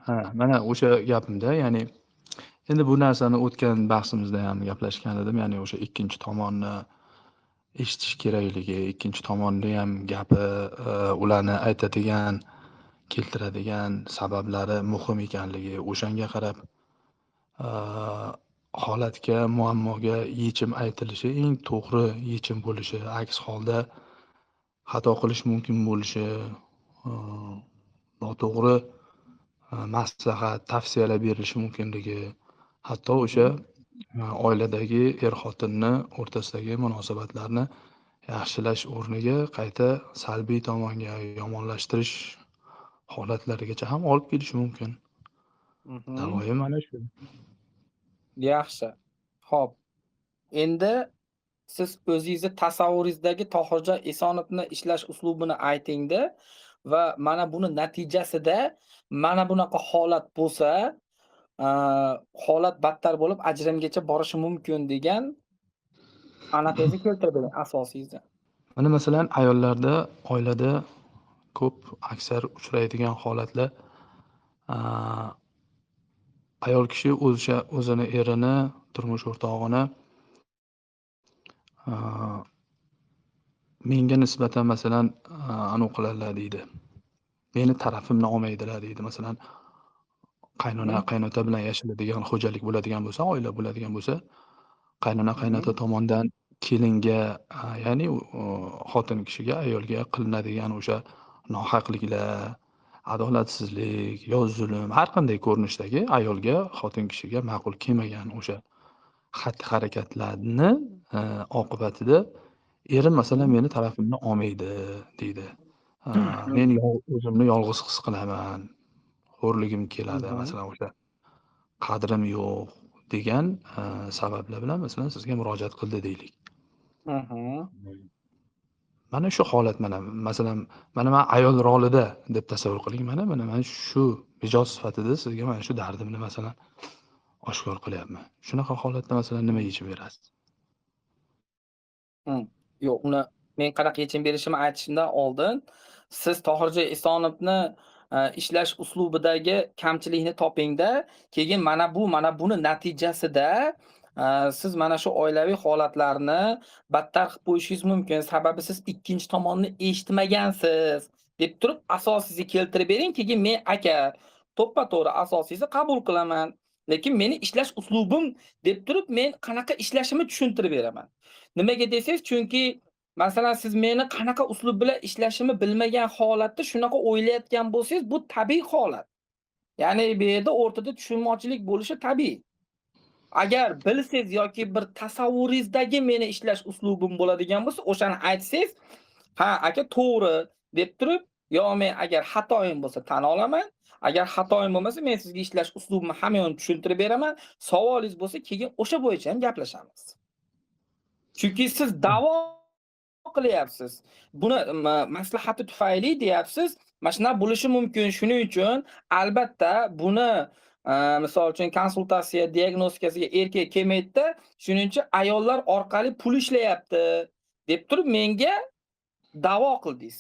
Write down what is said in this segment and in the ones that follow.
Ha, mana o'sha gapimda, ya'ni endi bu narsani o'tgan bahsimizda ham gaplashgan edim. Ya'ni o'sha ikkinchi tomonni eshitish kerakligi, ikkinchi tomonni ham gapi, ularni aytadigan, keltiradigan sabablari muhim ekanligi, o'shanga qarab holatga, muammoga yechim aytilishi eng to'g'ri yechim bo'lishi, aks holda xato qilish mumkin bo'lishi, noto'g'ri maslahat, tavsiyalar berilishi mumkinligi, hatto o'sha oiladagi er-xotinni o'rtasidagi munosabatlarni yaxshilash o'rniga qayta salbiy tomonga, yomonlashtirish holatlarigacha ham olib kelishi mumkin. Mhm. Davoyi mana shu. Yaxshi. Xo'p. Endi siz o'zingizni tasavvuringizdagi Tohirjon Esonovni ishlash uslubini ayting-da va mana buni natijasida mana bunaqa holat bo'lsa, holat battar bo'lib ajrimgacha borishi mumkin degan anaqangizni keltirib bering, asosiysizni. Mana masalan, ayollarda, oilada ko'p aksar uchraydigan holatlar, ayol kishi o'zini erini, turmush o'rtog'ini menga nisbatan masalan anavi qiladilar deydi. Meni tarafimni olmaydilar deydi. Masalan, qaynona, qaynota bilan yashaydigan, xo'jalik bo'ladigan bo'lsa, oila bo'ladigan bo'lsa, qaynona, qaynota tomonidan kelinga, ya'ni xotin kishiga, ayolga qilinadigan o'sha nohaqliklar, adolatsizlik yo zulm, har qanday ko'rinishdagi ayolga, xotin kishiga ma'qul kelmagan o'sha xatti-harakatlarni oqibatida erim masalan meni tarafimni olmaydi deydi. Men o'zimni yolg'iz his qilaman, xo'rligim keladi, masalan o'sha qadrim yo'q degan sabablar bilan masalan sizga murojaat qildi deylik. Mana shu holat, mana masalan, mana man ayol rolida deb tasavvur qiling. Mana shu mijoz sifatida sizga mana shu dardimni masalan oshkor qilyapman. Shunaqa holatda masalan nima yechim berasiz? Yo'q, uni men qanaqa yechim berishimni aytishimdan oldin, siz Tohirjon Esonovni ishlash uslubidagi kamchilikni toping-da, keyin mana buni natijasida siz mana shu oilaviy holatlarni battar qilib qo'yishingiz mumkin. Sababi siz ikkinchi tomonni eshitmagansiz deb turib asosiysizni keltirib bering, keyin men aka to'ppa-to'g'ri asosiysizni qabul qilaman. Lekin meni ishlash uslubim deb turib men qanaqa ishlashimni tushuntirib beraman. Nimaga desangiz, chunki masalan siz meni qanaqa uslub bilan ishlashimni bilmagan holatda shunaqa o'ylayotgan bo'lsangiz, bu tabiiy holat. Ya'ni bu yerda o'rtada tushunmovchilik bo'lishi tabiiy. Agar bilsangiz yoki bir tasavvuringizdagi meni ishlash uslubim bo'ladigan bo'lsa, o'shani aytsangiz, ha aka to'g'ri deb turib, yo men agar xatoim bo'lsa tan olaman, agar xatoim bo'lmasa men sizga ishlash uslubimni hamma yo'lini tushuntirib beraman. Savolingiz bo'lsa, keyin o'sha bo'yicha ham gaplashamiz. Chunki siz da'vo qilyapsiz. Buni maslahati tufayli deyapsiz. Mana shunday bo'lishi mumkin. Shuning uchun albatta buni misol uchun konsultatsiya, diagnostikasiga erkak kelmaydi-da, shuning uchun ayollar orqali pul ishlayapti deb turib menga da'vo qildingiz.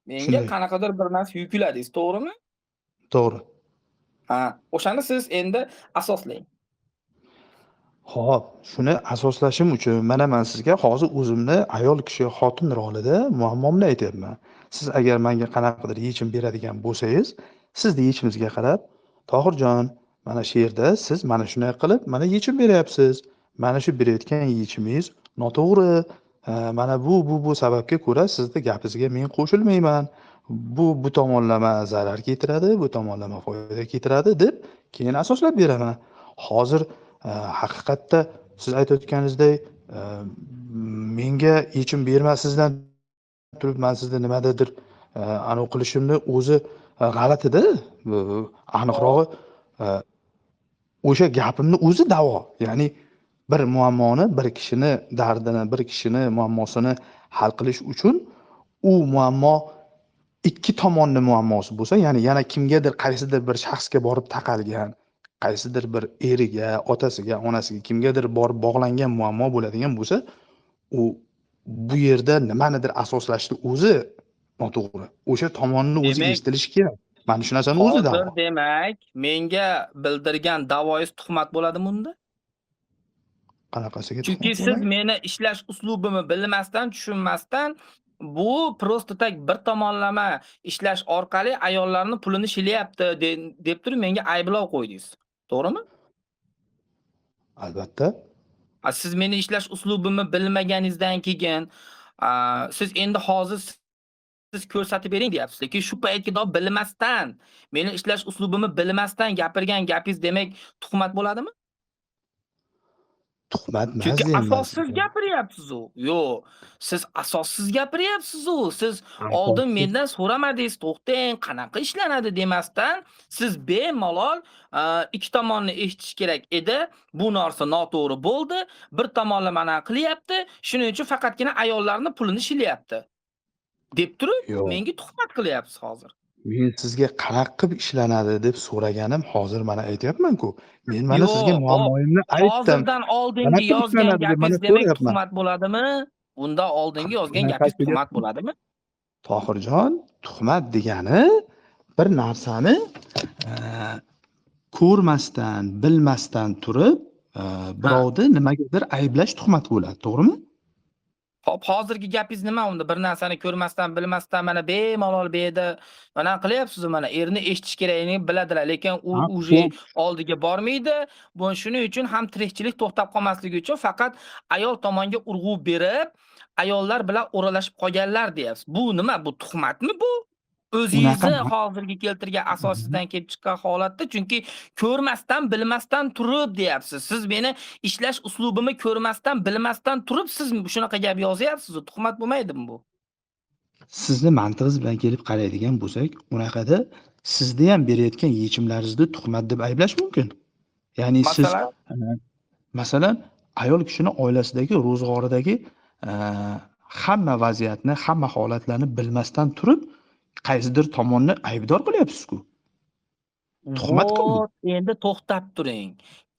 Menga Shunday. qanaqadir bir narsa yukladingiz, to'g'rimi? To'g'ri. Ha, o'shani siz endi asoslang. Xo'p, shuni asoslashim uchun mana men sizga hozir o'zimni ayol kishi, xotin rolida muammomni aytyapman. Siz agar menga qanaqadir yechim beradigan bo'lsangiz, sizni yechimingizga qarab, Tohirjon, mana shu yerda siz mana shunday qilib, mana yechim beryapsiz. Mana shu berayotgan yechimingiz noto'g'ri. Mana bu sababga ko'ra sizni gapingizga men qo'shilmayman. Bu tomonlama zarar keltiradi, bu tomonlama foyda keltiradi deb keyin asoslab beraman. Hozir haqiqatda siz aytayotganingizdek menga yechim bermasizdan turib men sizni nimadadir anavi qilishimni o'zi g'alati-da. Aniqrog'i o'sha gapimni o'zi da'vo. Ya'ni bir muammoni, bir kishini dardini, bir kishini muammosini hal qilish uchun u muammo ikki tomonni muammosi bo'lsa, ya'ni yana kimgadir, qaysidir bir shaxsga borib taqalgan, qaysidir bir eriga, otasiga, onasiga, kimgadir borib bog'langan muammo bo'ladigan bo'lsa, u bu yerda nimanidir asoslashni o'zi noto'g'ri. O'sha tomonni o'zi eshitilishi kerak. Mana shu narsani o'zi Hozir da'vo. demak, menga bildirgan da'voyingiz tuhmat bo'ladimi unda? Qanaqasiga Chunki tuhmat siz bo'ladi? meni ishlash uslubimni bilmasdan, tushunmasdan, bu prosta tak bir tomonlama ishlash orqali ayollarning pulini shilyapti deb turib menga ayblov qo'ydingiz. To'g'rimi? Albatta. Siz meni ishlash uslubimni bilmaganingizdan keyin, siz endi hozir siz ko'rsatib bering deyapsiz. Lekin shu paytga bilmasdan, meni ishlash uslubimni bilmasdan gapirgan gapingiz demak tuhmat bo'ladimi? Tuhmat emas Chunki deyapman asossiz sizga. gapiryapsiz u. Yo'q, siz asossiz gapiryapsiz u. Siz oldin Asossiz. mendan so'ramadingiz, to'xtang, qanaqa ishlanadi demasdan, siz bemalol ikki tomonni eshitish kerak edi. Bu narsa noto'g'ri bo'ldi. Bir tomonlama qilyapti. Shuning uchun faqatgina ayollarning pulini shilyapti deb turib, Yo'q. menga tuhmat qilyapsiz hozir. Men sizga qanaqa qilib ishlanadi deb so'raganim hozir mana aytyapman-ku. Men mana sizga Yo'q, hop. muammoyimni aytdim. Hozirdan oldingi Qanaqa yozgan ishlanadi deb mana gapingiz demak so'rayapman. tuhmat bo'ladimi? Unda oldingi yozgan gapingiz Qanaqasiga tuhmat bo'ladimi? Tohirjon, tuhmat degani bir narsani ko'rmasdan, bilmasdan turib, birovni nimagadir ayblash tuhmat bo'ladi, to'g'rimi? Hop, hozirgi gapingiz nima unda? Bir narsani ko'rmasdan, bilmasdan mana bemalol bu yerda mana qilyapsiz mana erni eshitish kerakligini biladilar, lekin u Ha, uje xo'p. oldiga bormaydi. Bu shuning uchun ham tirikchilik to'xtab qolmasligi uchun faqat ayol tomonga urg'u berib, ayollar bilan o'ralashib qolganlar deyapsiz. Bu nima? Bu tuhmatmi bu? Unaqa O'zingizni hozirgi keltirgan asosingizdan kelib chiqqan holatda, chunki ko'rmasdan, bilmasdan turib deyapsiz. Siz meni ishlash uslubimni ko'rmasdan, bilmasdan turib siz shunaqa gap yozyapsiz. Tuhmat bo'lmaydimi bu? sizni mantig'ingiz bilan kelib qaraydigan bo'lsak, unaqada sizni ham berayotgan yechimlaringizni tuhmat deb ayblash mumkin. Ya'ni siz Masalan, masalan, ayol kishini oilasidagi, ro'zg'oridagi hamma vaziyatni, hamma holatlarni bilmasdan turib, qaysidir tomonni aybdor qilyapsiz-ku. Tuhmat-ku bu. vot, endi to'xtab turing.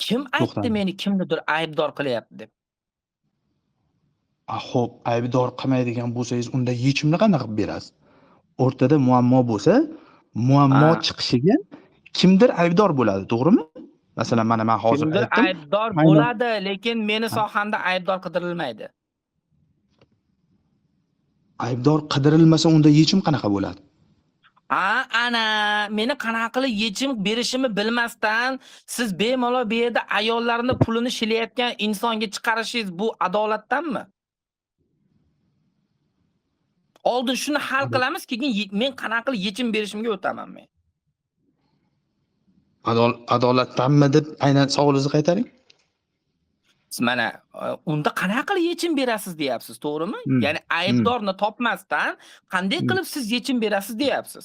Kim aytdi To'xtang. meni kimnidir aybdor qilyapti deb? Xo'p, aybdor qilmaydigan bo'lsangiz, unda yechimni qanaqa qilib berasiz? O'rtada muammo bo'lsa, muammo Ha. chiqishiga kimdir aybdor bo'ladi, to'g'rimi? Masalan, mana men hozir Kimdir aytdim. aybdor Aynan. bo'ladi, lekin meni Ha. sohamda aybdor qidirilmaydi. Aybdor qidirilmasa, unda yechim qanaqa bo'ladi? Ana meni qanaqa qilib yechim berishimni bilmasdan siz bemalol bu yerda ayollarning pulini shilayotgan insonga chiqarishingiz bu adolatdanmi? Oldin shuni hal qilamiz, keyin men qanaqa qilib yechim berishimga o'taman men. Adolatdanmi deb aynan savolingizni qaytaring. Siz mana unda qanaqa qilib yechim berasiz deyapsiz, to'g'rimi? Ya'ni aybdorni topmasdan qanday qilib siz yechim berasiz deyapsiz.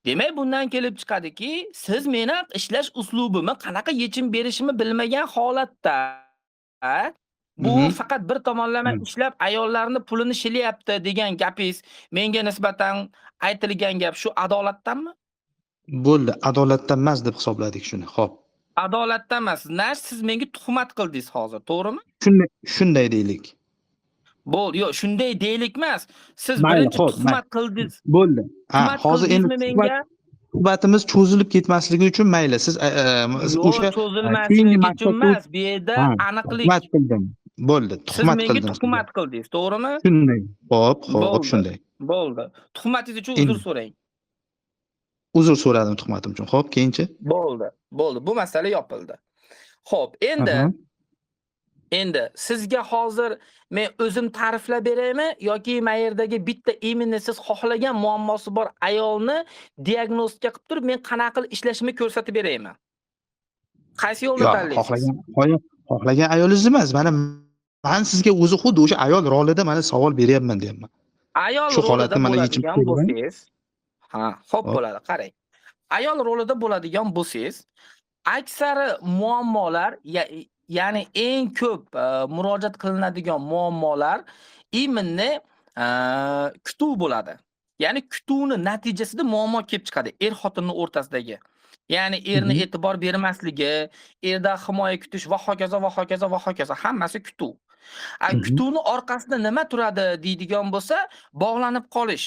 Demak, bundan kelib chiqadiki, siz meni ishlash uslubimni qanaqa yechim berishimni bilmagan holatda bu faqat bir tomonlama ishlab ayollarning pulini shilyapti degan gapingiz menga nisbatan aytilgan gap shu adolatdanmi? Bo'ldi, adolatdan emas deb hisobladik shuni. Xo'p. Adolatdan emas. Siz menga tuhmat qildingiz hozir, to'g'rimi? Shunday deylik. Yo'q, shunday deylik emas. Siz Mayli, birinchi xo'p, tuhmat qildingiz. Bo'ldi. Tuhmat Hozir endi qildingizmi menga? suhbatimiz cho'zilib ketmasligi uchun mayli, siz Yo'q, cho'zilmasligi uchun emas. Bu yerda aniqlik. tuhmat qildim. Bo'ldi, Siz tuhmat menga qildim. tuhmat qildingiz, to'g'rimi? Shunday. Xo'p, shunday. Bo'ldi. Tuhmatingiz uchun uzr so'rang. Uzr so'radim tuhmatim uchun. Xo'p, keyinchi? Bo'ldi. Bu masala yopildi. Xo'p, endi sizga hozir men o'zim ta'riflab beraymi yoki men yerdagi bitta imенно siz xohlagan muammosi bor ayolni diagnostika qilib turib men qanaqa qilib ishlashimni ko'rsatib beraymi? Qaysi yo'lni tanlaysiz? Xohlagan ayolingiz emas. Mana men sizga o'zi xuddi o'sha ayol rolida mana savol beryapman deyapman. Ayol Shu rolida holatni mana yechib bo'ladigan bo'lsangiz, xo'p bo'ladi, qarang. Ayol rolida bo'ladigan bo'lsangiz, aksari muammolar, ya'ni eng ko'p murojaat qilinadigan muammolar imенно kutuv bo'ladi. Ya'ni kutuvni natijasida muammo kelib chiqadi er-xotinning o'rtasidagi. Ya'ni erni e'tibor bermasligi, erdan himoya kutish va hokazo va hokazo va hokazo hammasi kutuv. Kutuvning orqasida nima turadi deydigan bo'lsa, bog'lanib qolish.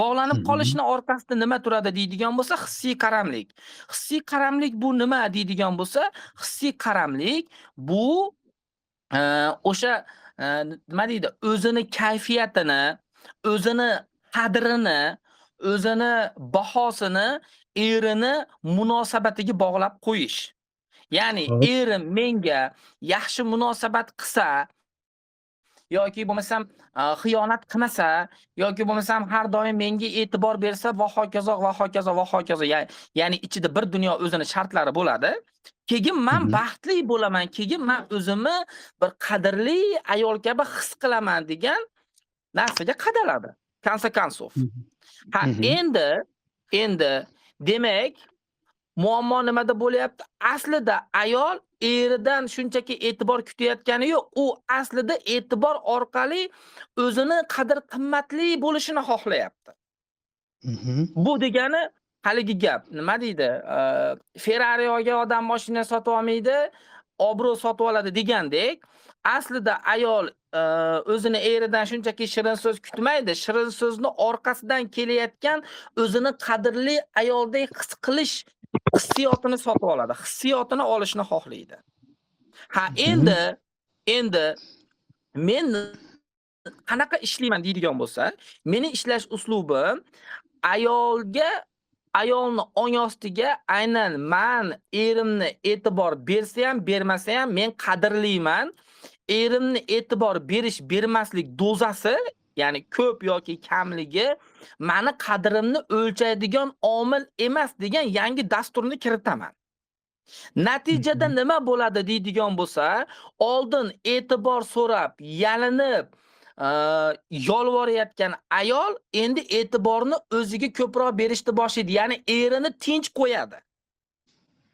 Bog'lanib Mhm. qolishni orqasida nima turadi deydigan bo'lsa, hissiy qaramlik. Hissiy qaramlik bu nima deydigan bo'lsa, hissiy qaramlik bu o'sha nima deydi, o'zini kayfiyatini, o'zini qadrini, o'zini bahosini erini munosabatiga bog'lab qo'yish. Ya'ni Hop. erim menga yaxshi munosabat qilsa yoki bo'lmasam xiyonat qilmasa, yoki bo'lmasam har doim menga e'tibor bersa va hokazo va hokazo va hokazo. Ya'ni ichida bir dunyo o'zini shartlari bo'ladi. Keyin men Mhm. baxtli bo'laman, keyin men o'zimni bir qadrli ayol kabi his qilaman degan narsaga qadaladi. Konsa konsof. Ha, Mhm. endi demak muammo nimada bo'lyapti? Aslida ayol eridan shunchaki e'tibor kutayotgani yo'q. U aslida e'tibor orqali o'zini qadr-qimmatli bo'lishini xohlayapti. Mhm. Bu degani haligi gap, nima deydi? Ferrariga odam mashina sotib olmaydi, obro' sotib oladi degandek, aslida ayol o'zini eridan shunchaki shirin so'z kutmaydi. Shirin so'zni orqasidan kelayotgan o'zini qadrli ayoldek his qilish hissiyotini sotib oladi. Hissiyotini olishni xohlaydi. Ha, Mhm. endi men qanaqa ishlayman deydigan bo'lsa, meni ishlash uslubim ayolni ong ostiga aynan men erimni e'tibor bersa ham, bermasa ham men qadrliman. Erimni e'tibor berish, bermaslik dozasi, ya'ni ko'p yoki kamligi meni qadrimni o'lchaydigan omil emas degan yangi dasturni kiritaman. Natijada Mhm. nima bo'ladi deydigan bo'lsa, oldin e'tibor so'rab, yalinib, yolvorayotgan ayol endi e'tiborni o'ziga ko'proq berishni boshlaydi. Ya'ni erini tinch qo'yadi.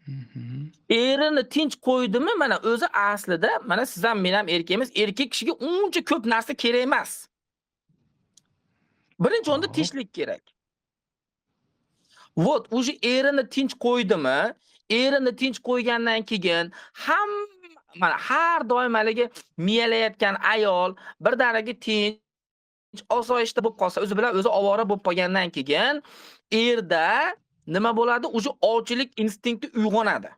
Mhm. Erini tinch qo'ydimi, mana o'zi aslida, mana siz ham men ham erkakmiz, erkak kishiga uncha ko'p narsa kerak emas. Birinchi o'rinda Hop. tinchlik kerak. Vot, o'sha erini tinch qo'ydimi, erini tinch qo'ygandan keyin mana har doim haligi miyalayotgan ayol birdaniga tinch, osoyishta bo'lib qolsa, o'zi bilan o'zi ovora bo'lib qolgandan keyin erda nima bo'ladi? O'sha ovchilik instinkti uyg'onadi.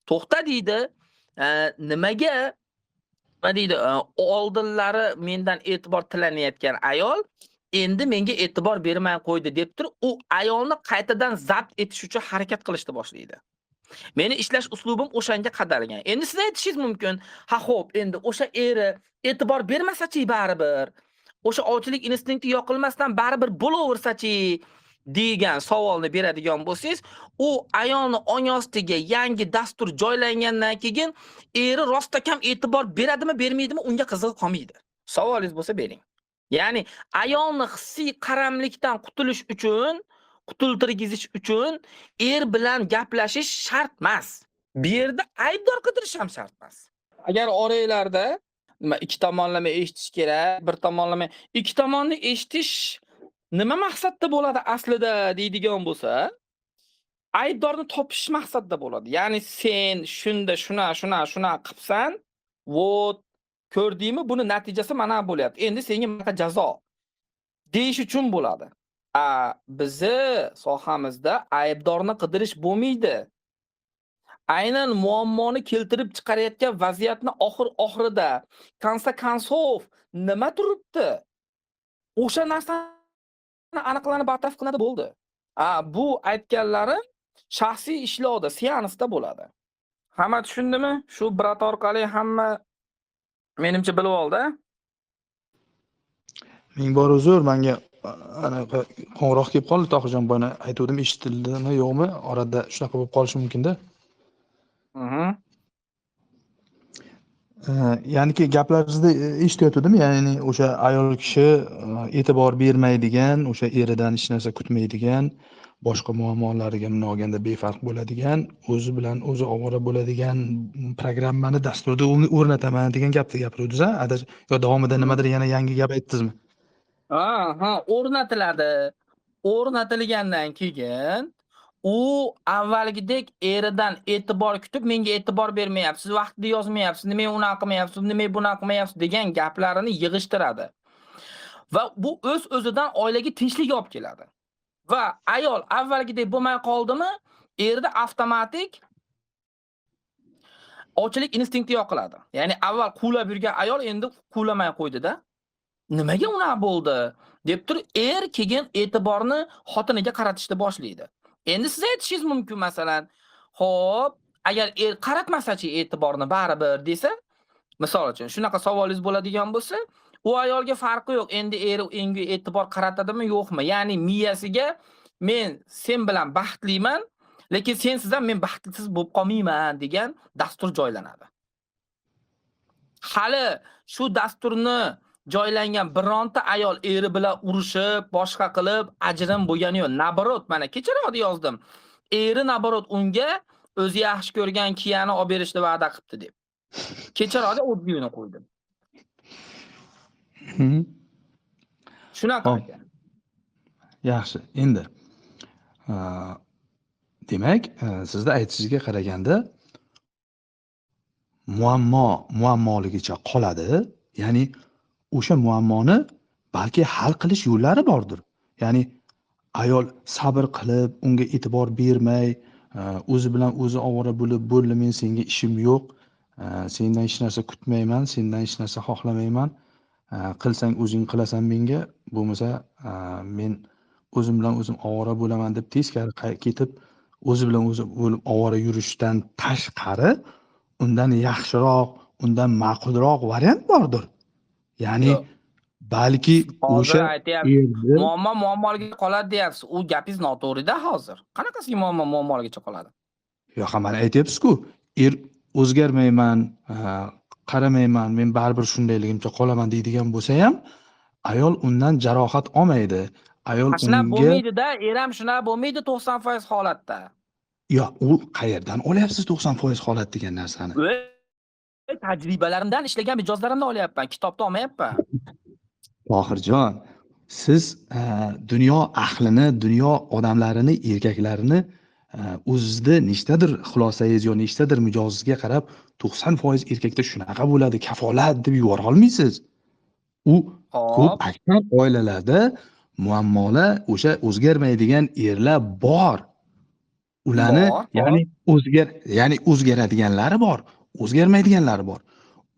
To'xta deydi, nimaga nima deydi, oldinlari mendan e'tibor tilanayotgan ayol endi menga e'tibor bermay qo'ydi deb turib, u ayolni qaytadan zabt etish uchun harakat qilishni boshlaydi. Meni ishlash uslubim o'shanga qadalgan. Endi siz aytishingiz mumkin, ha xo'p, endi o'sha eri e'tibor bermasa-chi baribir, o'sha ovchilik instinkti yoqilmasdan baribir bo'laversa-chi degan savolni beradigan bo'lsangiz, u ayolni ong ostiga yangi dastur joylangandan keyin eri rostakam e'tibor beradimi, bermaydimi unga qizig'i qolmaydi. Savolingiz bo'lsa bering. Ya'ni ayolni hissiy qaramlikdan qutulish uchun, qutultirgizish uchun er bilan gaplashish shart emas. Bu yerda aybdor qidirish ham shart emas. Agar oranglarda nima ikki tomonlama eshitish kerak, bir tomonlama ikki tomonni eshitish nima maqsadda bo'ladi aslida deydigan bo'lsa, aybdorni topish maqsadda bo'ladi. Ya'ni sen shunda shuna qilibsan, vot ko'rdingmi, buni natijasi mana bo'lyapti. Endi senga mana jazo deyish uchun bo'ladi. Bizi sohamizda aybdorni qidirish bo'lmaydi. Aynan muammoni keltirib chiqarayotgan vaziyatni oxirida konsa konsov nima turibdi? O'sha narsani aniqlanib bartaraf qilinadi bo'ldi. Bu aytganlarim shaxsiy ishlovda, seansda bo'ladi. Hamma tushundimi? Shu brat orqali hamma menimcha bilib oldi. Ming bor uzr, menga anaqa qo'ng'iroq kelib qoldi. Tohirjon boyani aytuvdim, eshitildimi yo'qmi? Orada shunaqa bo'lib qolishi mumkin-da. Ya'niki gaplaringizda eshityotgandim, ya'ni o'sha ayol kishi e'tibor bermaydigan, o'sha eridan hech narsa kutmaydigan, boshqa muammolariga bunday olganda befarq bo'ladigan, o'zi bilan o'zi ovora bo'ladigan programmani dasturda o'rnataman degan gapni gapiruvdingiz-a? Yo davomida nimadir yana yangi gap aytdingizmi? O'rnatiladi. O'rnatilgandan keyin u avvalgidek eridan e'tibor kutib, menga e'tibor bermayapsiz, vaqtida yozmayapsiz, nimaga unaqa qilmayapsiz, nimaga bunaqa qilmayapsiz degan gaplarini yig'ishtiradi. va bu o'z-o'zidan oilaga tinchlik olib keladi. Va ayol avvalgidek bo'lmay qoldimi, erda avtomatik ovchilik instinkti yoqiladi. Ya'ni avval quvlab yurgan ayol endi quvlamay qo'ydi-da. Nimaga unaqa bo'ldi? deb turib keyin e'tiborni xotiniga qaratishni boshlaydi. Endi siz aytishingiz mumkin masalan, xo'p, agar qaratmasa-chi e'tiborni baribir desa, misol uchun shunaqa savolingiz bo'ladigan bo'lsa, u ayolga farqi yo'q. Endi unga e'tibor qaratadimi, yo'qmi? Ya'ni miyasiga men sen bilan baxtliman, lekin sensizdan men baxtsiz bo'lib qolmayman degan dastur joylanadi. Hali shu dasturni joylangan bironta ayol eri bilan urushib, boshqa qilib, ajrim bo'lgani yo'q. Naborot, mana kechiradi yozdim. Eri naborot unga o'zi yaxshi ko'rgan kiyani olib berishni va'da qilibdi deb. Kechiradi, o'z uyini qo'ydi. Shunaqa ekan. Yaxshi. Endi demak, sizning aytishingizga qaraganda muammoligicha qoladi. Ya'ni o'sha muammoni balki hal qilish yo'llari bordir. Ya'ni ayol sabr qilib, unga e'tibor bermay, o'zi bilan o'zi ovora bo'lib, "Bo'ldi, men senga ishim yo'q. Sendan hech narsa kutmayman, sendan hech narsa xohlamayman. Qilsang o'zing qilasan menga, bo'lmasa men o'zim bilan o'zim ovora bo'laman" deb teskari ketib, o'zi bilan o'zi bo'lib ovora yurishdan tashqari, undan yaxshiroq, undan ma'qulroq variant bordir. Ya'ni balki o'sha muammoligicha qoladi deyapsiz. U gapingiz noto'g'ri-da hozir. Qanaqasiga muammoligicha qoladi? Yo'q, mana aytyapsiz-ku, o'zgarmayman, qaramayman, men baribir shundayligimcha qolaman deydigan bo'lsa ham, ayol undan jarohat olmaydi. Ayol unga bo'lmaydi-da, ham shunaqa bo'lmaydi 90% holatda. Yo'q, u qayerdan olyapsiz 90% holat degan narsani? Tajribalarimdan, ishlagan mijozlarimdan olyapman, kitobdan olmayapman. Tohirjon, siz dunyo ahlini, dunyo odamlarini, erkaklarini o'zingizda nechtadir xulosangiz yo nechtadir mijozingizga qarab 90% erkakda shunaqa bo'ladi, kafolat deb yubora olmaysiz. U ko'p aksar oilalarda muammolar o'sha o'zgarmaydigan erlar bor. Ularni ya'ni o'zgaradiganlari bor, o'zgarmaydiganlari bor.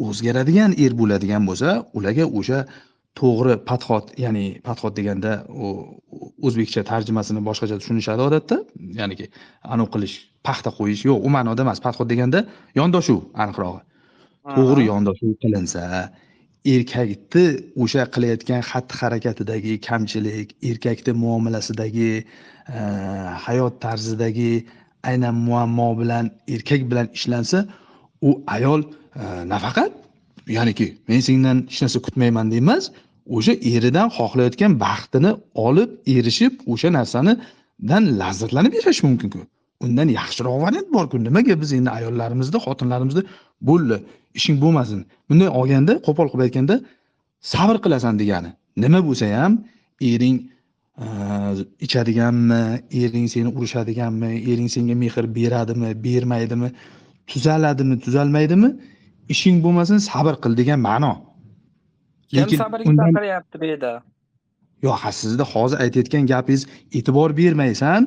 O'zgaradigan er bo'ladigan bo'lsa, ularga o'sha to'g'ri padxot, ya'ni padxot deganda u o'zbekcha tarjimasini boshqacha tushunishadi odatda. Ya'niki aniq qilish, paxta qo'yish, yo'q, u ma'noda emas. Padxot deganda yondashuv, aniqrog'i. To'g'ri yondashuv qilinsa, erkakni o'sha qilayotgan xatti-harakatidagi kamchilik, erkakni muomalasidagi, hayot tarzidagi aynan muammo bilan, erkak bilan ishlansa, u ayol nafaqat ya'niki men sendan hech narsa kutmayman demas, o'sha eridan xohlayotgan baxtini olib, erishib, o'sha narsanidan lazzatlanib yashash mumkin-ku. Undan yaxshiroq variant bor-ku. Nimaga biz endi ayollarimizni, xotinlarimizni bo'ldi, ishing bo'lmasin. Bunday olganda, qo'pol qilib aytganda, sabr qilasan degani. Nima bo'lsa ham ering ichadiganmi, ering seni urishadiganmi, ering senga mehr beradimi, bermaydimi, tuzaladimi, tuzalmaydimi, ishing bo'lmasin, sabr qil degan ma'no. Lekin sabrga chaqiryapti bu yerda. Yo'q, sizda hozir aytayotgan gapingiz e'tibor bermaysan,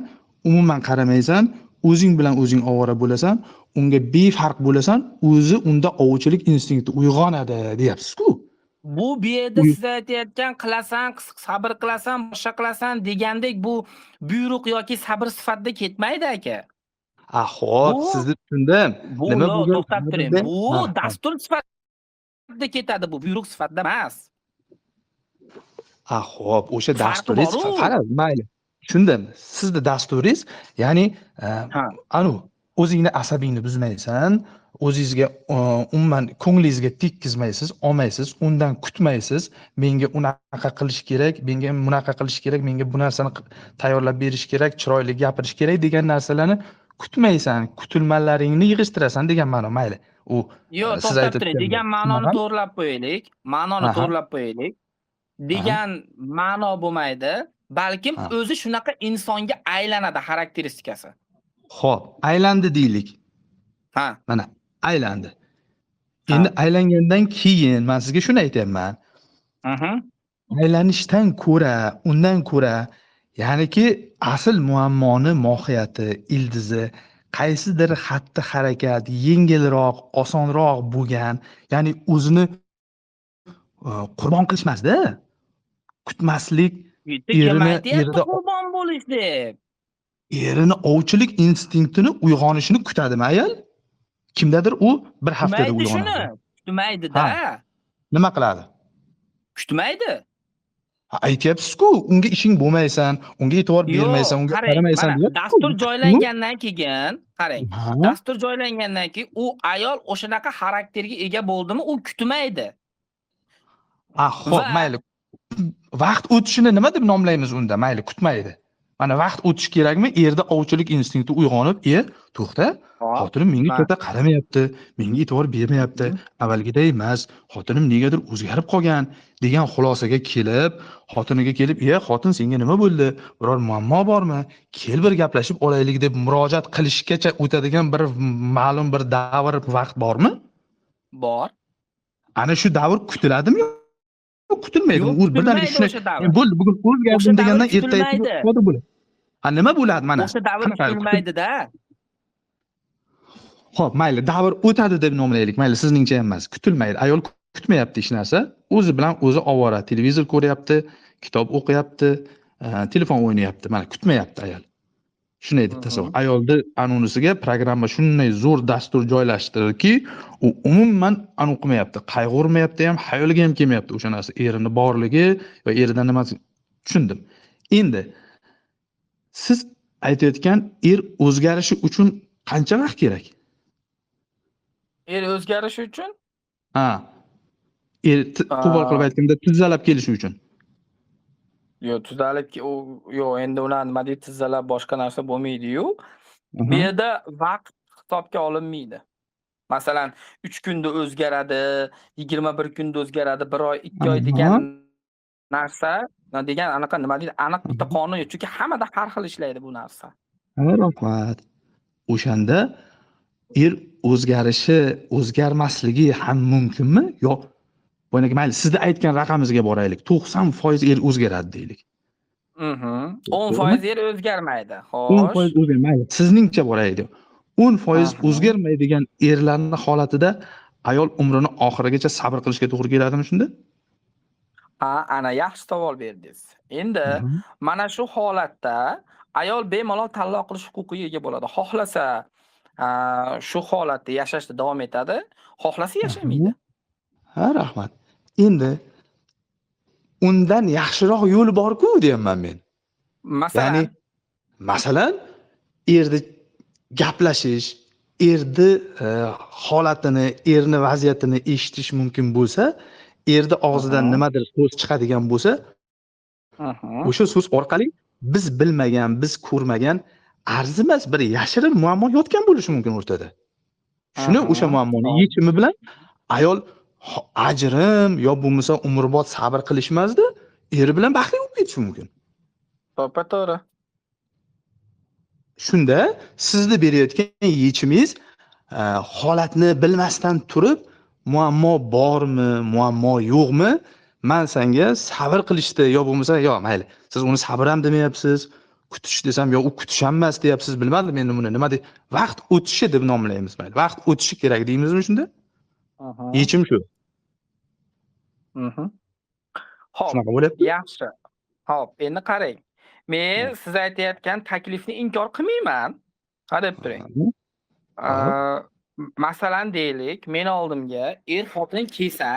umuman qaramaysan, o'zing bilan o'zing ovora bo'lasan, unga befarq bo'lasan, o'zi unda ovchilik instinkti uyg'onadi, deyapsiz-ku. Bu yerda siz aytayotgan qilasan, sabr qilasan, boshqa qilasan degandek bu buyruq yoki sabr sifatida ketmaydi aka. Xo'p, sizni tushundim. Nima bo'lgan? To'xtab turing. Bu dastur sifatida ketadi, bu buyruq sifatida emas. Xo'p, o'sha dasturingiz farq, mayli. Tushundim. Sizning dasturingiz, ya'ni o'zingni asabingni buzmaysan, o'zingizga umuman ko'nglingizga tekkizmaysiz, olmaysiz, undan kutmaysiz. Menga unaqa qilish kerak, menga bunaqa qilish kerak, menga bu narsani tayyorlab berish kerak, chiroyli gapirish kerak degan narsalarni kutmaysan, kutilmalaringni yig'ishtirasan degan ma'no, mayli. U yo'q, to'xtab turing, degan ma'noni to'g'rilab qo'yaylik. Ma'noni to'g'rilab qo'yaylik. Degan ma'no bo'lmaydi, balkim o'zi shunaqa insonga aylanadi xarakteristikasi. Xo'p, aylandi deylik. Mana aylandi. Endi aylangandan keyin men sizga shuni aytayapman. aylanishdan ko'ra, undan ko'ra, ya'niki asl muammoni mohiyati, ildizi qaysidir xatti-harakat yengilroq, osonroq bo'lgan, ya'ni o'zini qurbon qilishmasda, kutmaslik, Bitta kim erini aytyapti erida qurbon bo'lish deb? erini ovchilik instinktini uyg'onishini kutadimi ayol? Kimdadir u bir haftada Kutmaydi shuni. uyg'onadi. Kutmaydi-da. Ha, nima qiladi? Kutmaydi. Aytyapsiz-ku, unga ishing bo'lmaysan, unga e'tibor bermaysan, Yo'q, unga qarang, qaramaysan mana deyapsiz-ku. dastur joylangandan keyin, qarang, Ha? dastur joylangandan keyin u ayol o'shanaqa xarakterga ega bo'ldimi, u kutmaydi. Xo'p, Va mayli. Vaqt o'tishini nima deb nomlaymiz unda? Mayli, kutmaydi. Mana vaqt o'tishi kerakmi? Erda ovchilik instinkti uyg'onib, to'xta, hop, xotinim menga katta qaramayapti, menga e'tibor bermayapti, Mhm. avvalgiday emas, xotinim negadir o'zgarib qolgan degan xulosaga kelib, xotiniga kelib, xotin senga nima bo'ldi? Biror muammo bormi? Kel bir gaplashib olaylik deb murojaat qilishgacha o'tadigan bir ma'lum bir davr vaqt bormi? Bor. Ana shu davr kutiladimi? Kutilmaydimi? Yo'q, U birdan kutilmaydi shuni o'sha davr. bo'ldi, bugun O'sha o'zgardim davr degandan kutilmaydi. ertaga bo'ldi. Nima bo'ladi mana? O'sha davr Qanaqa? kutilmaydi-da. Xo'p, mayli, davr o'tadi deb nomlaylik. Mayli, sizningcha ham emas. Kutilmaydi. Ayol kutmayapti hech narsa. O'zi bilan o'zi ovora, televizor ko'ryapti, kitob o'qiyapti, telefon o'ynayapti. Mana kutmayapti ayol. Shunday deb tasavvur. Ayolni anunisiga programma shunday zo'r dastur joylashtirdiki, u umuman anu qilmayapti, qayg'urmayapti ham, xayoliga ham kelmayapti o'sha narsa, erini borligi va eridan nimasi. Tushundim. Endi siz aytayotgan o'zgarishi uchun qancha vaqt kerak? O'zgarishi uchun? Ha. Qo'pol qilib aytganda tuzalab kelishi uchun. Yo'q, yo'q, endi ular nima deydi, tizzalab boshqa narsa bo'lmaydi-yu. Bu yerda vaqt hisobga olinmaydi. Masalan, 3 kunda o'zgaradi, 21 kunda o'zgaradi, 1 oy, 2 oy degan narsa, degan anaqa nima deydi, aniq bitta qonun yo'q. Chunki hammada har xil ishlaydi bu narsa. Rahmat. O'shanda o'zgarmasligi ham mumkinmi? Yo'q. Bo'ynagi mayli, sizda aytgan raqamingizga boraylik. 90% o'zgaradi deylik. 10% o'zgarmaydi. 10% o'zgarmaydi. Sizningcha boraylik. 10% o'zgarmaydigan erlarning holatida ayol umrini oxirigacha sabr qilishga to'g'ri keladimi shunda? Ana yaxshi savol berdingiz. Endi mana shu holatda ayol bemalol tanlov qilish huquqiga ega bo'ladi. Xohlasa shu holatda yashashda davom etadi, xohlasa yashamaydi. Ha, rahmat. Endi undan yaxshiroq yo'l bor-ku deyapman men. Ya'ni masalan, erni gaplashish, erni holatini, erni vaziyatini eshitish mumkin bo'lsa, erni og'zidan nimadir so'z chiqadigan bo'lsa, o'sha so'z orqali biz bilmagan, biz ko'rmagan arzimas bir yashirin muammo yotgan bo'lishi mumkin o'rtada. Shuni o'sha muammoni yechimi bilan ayol ajrim yo bo'lmasa umrbod sabr qilishmasdi, eri bilan baxtli bo'lib ketishi mumkin. To'g'ri. Shunda sizni berayotgan yechimingiz holatni bilmasdan turib, muammo bormi, muammo yo'qmi? Men senga sabr qilishdi yo bo'lmasa, yo mayli. Siz uni sabr ham demayapsiz. Kutish desam, yo u kutish ham emas deyapsiz. Bilmadim endi buni nima deb. Vaqt o'tishi deb nomlaymiz mayli. Vaqt o'tishi kerak deymizmi shunda? Yechim shu. Xo'p, shunaqa bo'lyapti. Yaxshi. Xo'p, endi qarang. Men siz aytayotgan taklifni inkor qilmayman. Qarab turing. Masalan deylik, men oldimga xotin kelsa,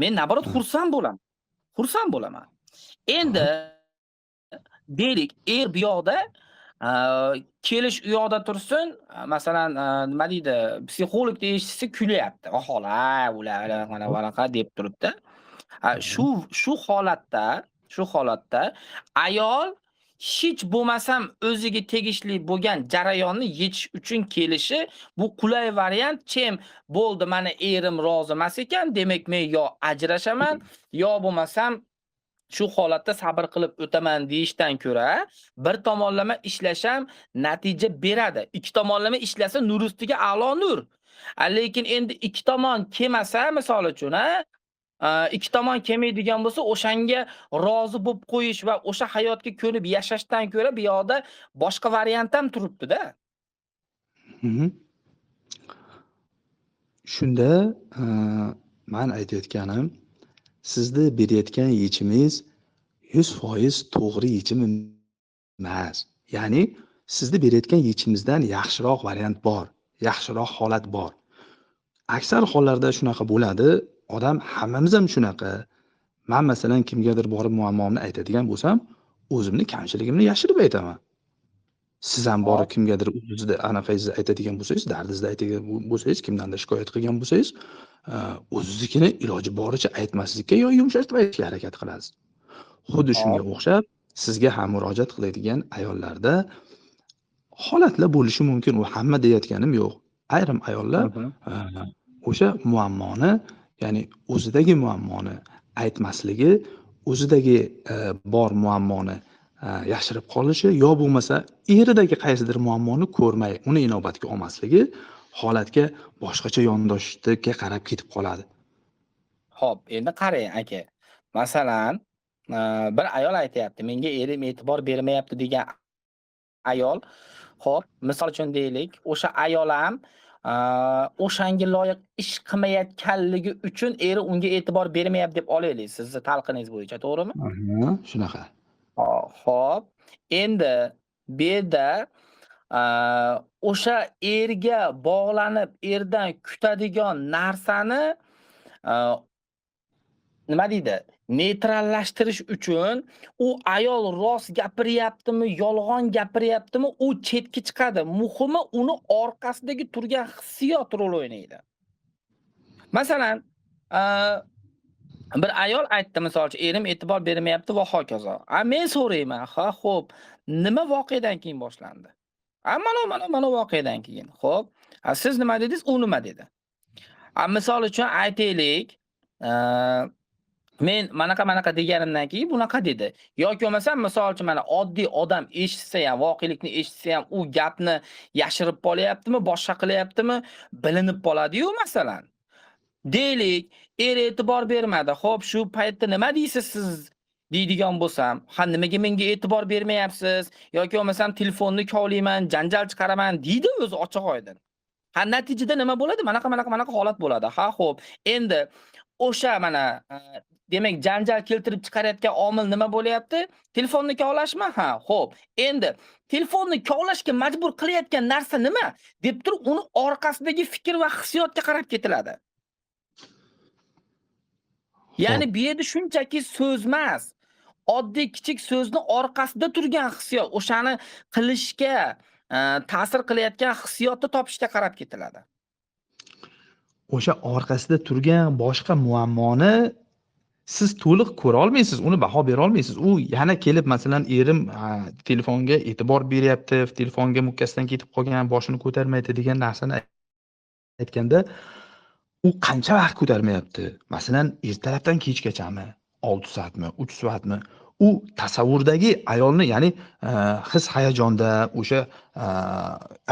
men naborot xursand bo'laman. Xursand bo'laman. Endi deylik, bu yoqda kelish u yoqda tursin, masalan, nima deydi, psixolog deyishsa kulyapti. Ahola, ular mana deb turibdi. Shu holatda ayol hech bo'lmasam o'ziga tegishli bo'lgan jarayonni yechish uchun kelishi bu qulay variant. Chem bo'ldi, mana erim rozi emas ekan, demak men yo ajrashaman, yo bo'lmasam shu holatda sabr qilib o'taman deyishdan ko'ra, bir tomonlama ishlasham natija beradi. Ikki tomonlama ishlasa nur ustiga a'lo nur. Lekin endi ikki tomon kelmasa, misol uchun, ikki tomon kelmaydigan bo'lsa, o'shanga rozi bo'lib qo'yish va o'sha hayotga ko'nib yashashdan ko'ra bu yoqda boshqa variant ham turibdi-da. Mhm. Shunda, men aytayotganim, sizni berayotgan yechimingiz 100% to'g'ri yechim emas. Ya'ni sizni berayotgan yechimingizdan yaxshiroq variant bor, yaxshiroq holat bor. Aksar hollarda shunaqa bo'ladi. Odam hammamiz ham shunaqa. Men masalan kimgadir borib muammomni aytadigan bo'lsam, o'zimni kamchiligimni yashirib aytaman. Siz ham borib Hop. kimgadir o'zizni anaqangizni aytadigan bo'lsangiz, dardingizni aytadigan bo'lsangiz, kimdandir shikoyat qilgan bo'lsangiz, o'zingiznikini iloji boricha aytmaslikka yo yumshatib aytishga harakat qilasiz. Xuddi shunga Hop. o'xshab, sizga ham murojaat qiladigan ayollarda holatlar bo'lishi mumkin. U hamma deyotganim yo'q. Ayrim ayollar Mhm. o'sha muammoni, ya'ni o'zidagi muammoni aytmasligi, o'zidagi bor muammoni yashirib qolishi yo bo'lmasa eridagi qaysidir muammoni ko'rmay, uni inobatga olmasligi holatga boshqacha yondashishga qarab ketib qoladi. Hop, endi qarang aka. Masalan, bir ayol aytayapti, menga erim e'tibor bermayapti degan ayol. Hop, misol uchun deylik, o'sha ayol ham o'shanga loyiq ish qilmayotganligi uchun eri unga e'tibor bermayapti deb olaylik, sizni talqiningiz bo'yicha, to'g'rimi? Aha, shunaqa. Hop. Endi bu yerda o'sha erga bog'lanib, erdan kutadigan narsani a, nima deydi? Neytrallashtirish uchun u ayol rost gapiryaptimi, yolg'on gapiryaptimi, u chetga chiqadi. Muhimi uni orqasidagi turgan hissiyot rol o'ynaydi. Masalan, a, bir ayol aytdi, misol uchun, erim e'tibor bermayapti va hokazo. Men so'rayman, ha, xo'p, nima voqeadan keyin boshlandi? Mana voqeadan keyin. Xo'p, siz nima dedingiz, u nima dedi? Misol uchun aytaylik, men manaqa deganimdan keyin bunaqa dedi. Yoki bo'lmasa, misol uchun mana oddiy odam eshitsa ham, voqelikni eshitsa ham u gapni yashirib qolyaptimi, boshqa qilyaptimi, bilinib qoladi-yu, masalan. Deylik, e'tibor bermadi. Xo'p, shu paytda nima deysiz siz? Deydigan bo'lsam, ha nimaga menga e'tibor bermayapsiz? Yoki bo'lmasam telefonni kovlayman, janjal chiqaraman deydi o'zi ochiq-oydin. Ha natijada nima bo'ladi? Manaqa holat bo'ladi. Ha xo'p, endi o'sha mana demak janjal keltirib chiqarayotgan omil nima bo'lyapti? Telefonni kovlashmi? Ha, xo'p. Endi telefonni kovlashga majbur qilayotgan narsa nima? deb turib uni orqasidagi fikr va hissiyotga qarab ketiladi. Ya'ni bu yerda shunchaki so'z emas. Oddiy kichik so'zni orqasida turgan hissiyot, o'shani qilishga ta'sir qilayotgan hissiyotni topishga qarab ketiladi. O'sha orqasida turgan boshqa muammoni siz to'liq ko'ra olmaysiz, uni baho bera olmaysiz. U yana kelib masalan erim telefonga e'tibor beryapti, telefonga mukkasidan ketib qolgan, boshini ko'tarmaydi degan narsani aytganda, u qancha vaqt ko'tarmayapti? Masalan, ertalabdan kechgachami, 6 soatmi, 3 soatmi? U tasavvurdagi ayolni, ya'ni his hayajonda, o'sha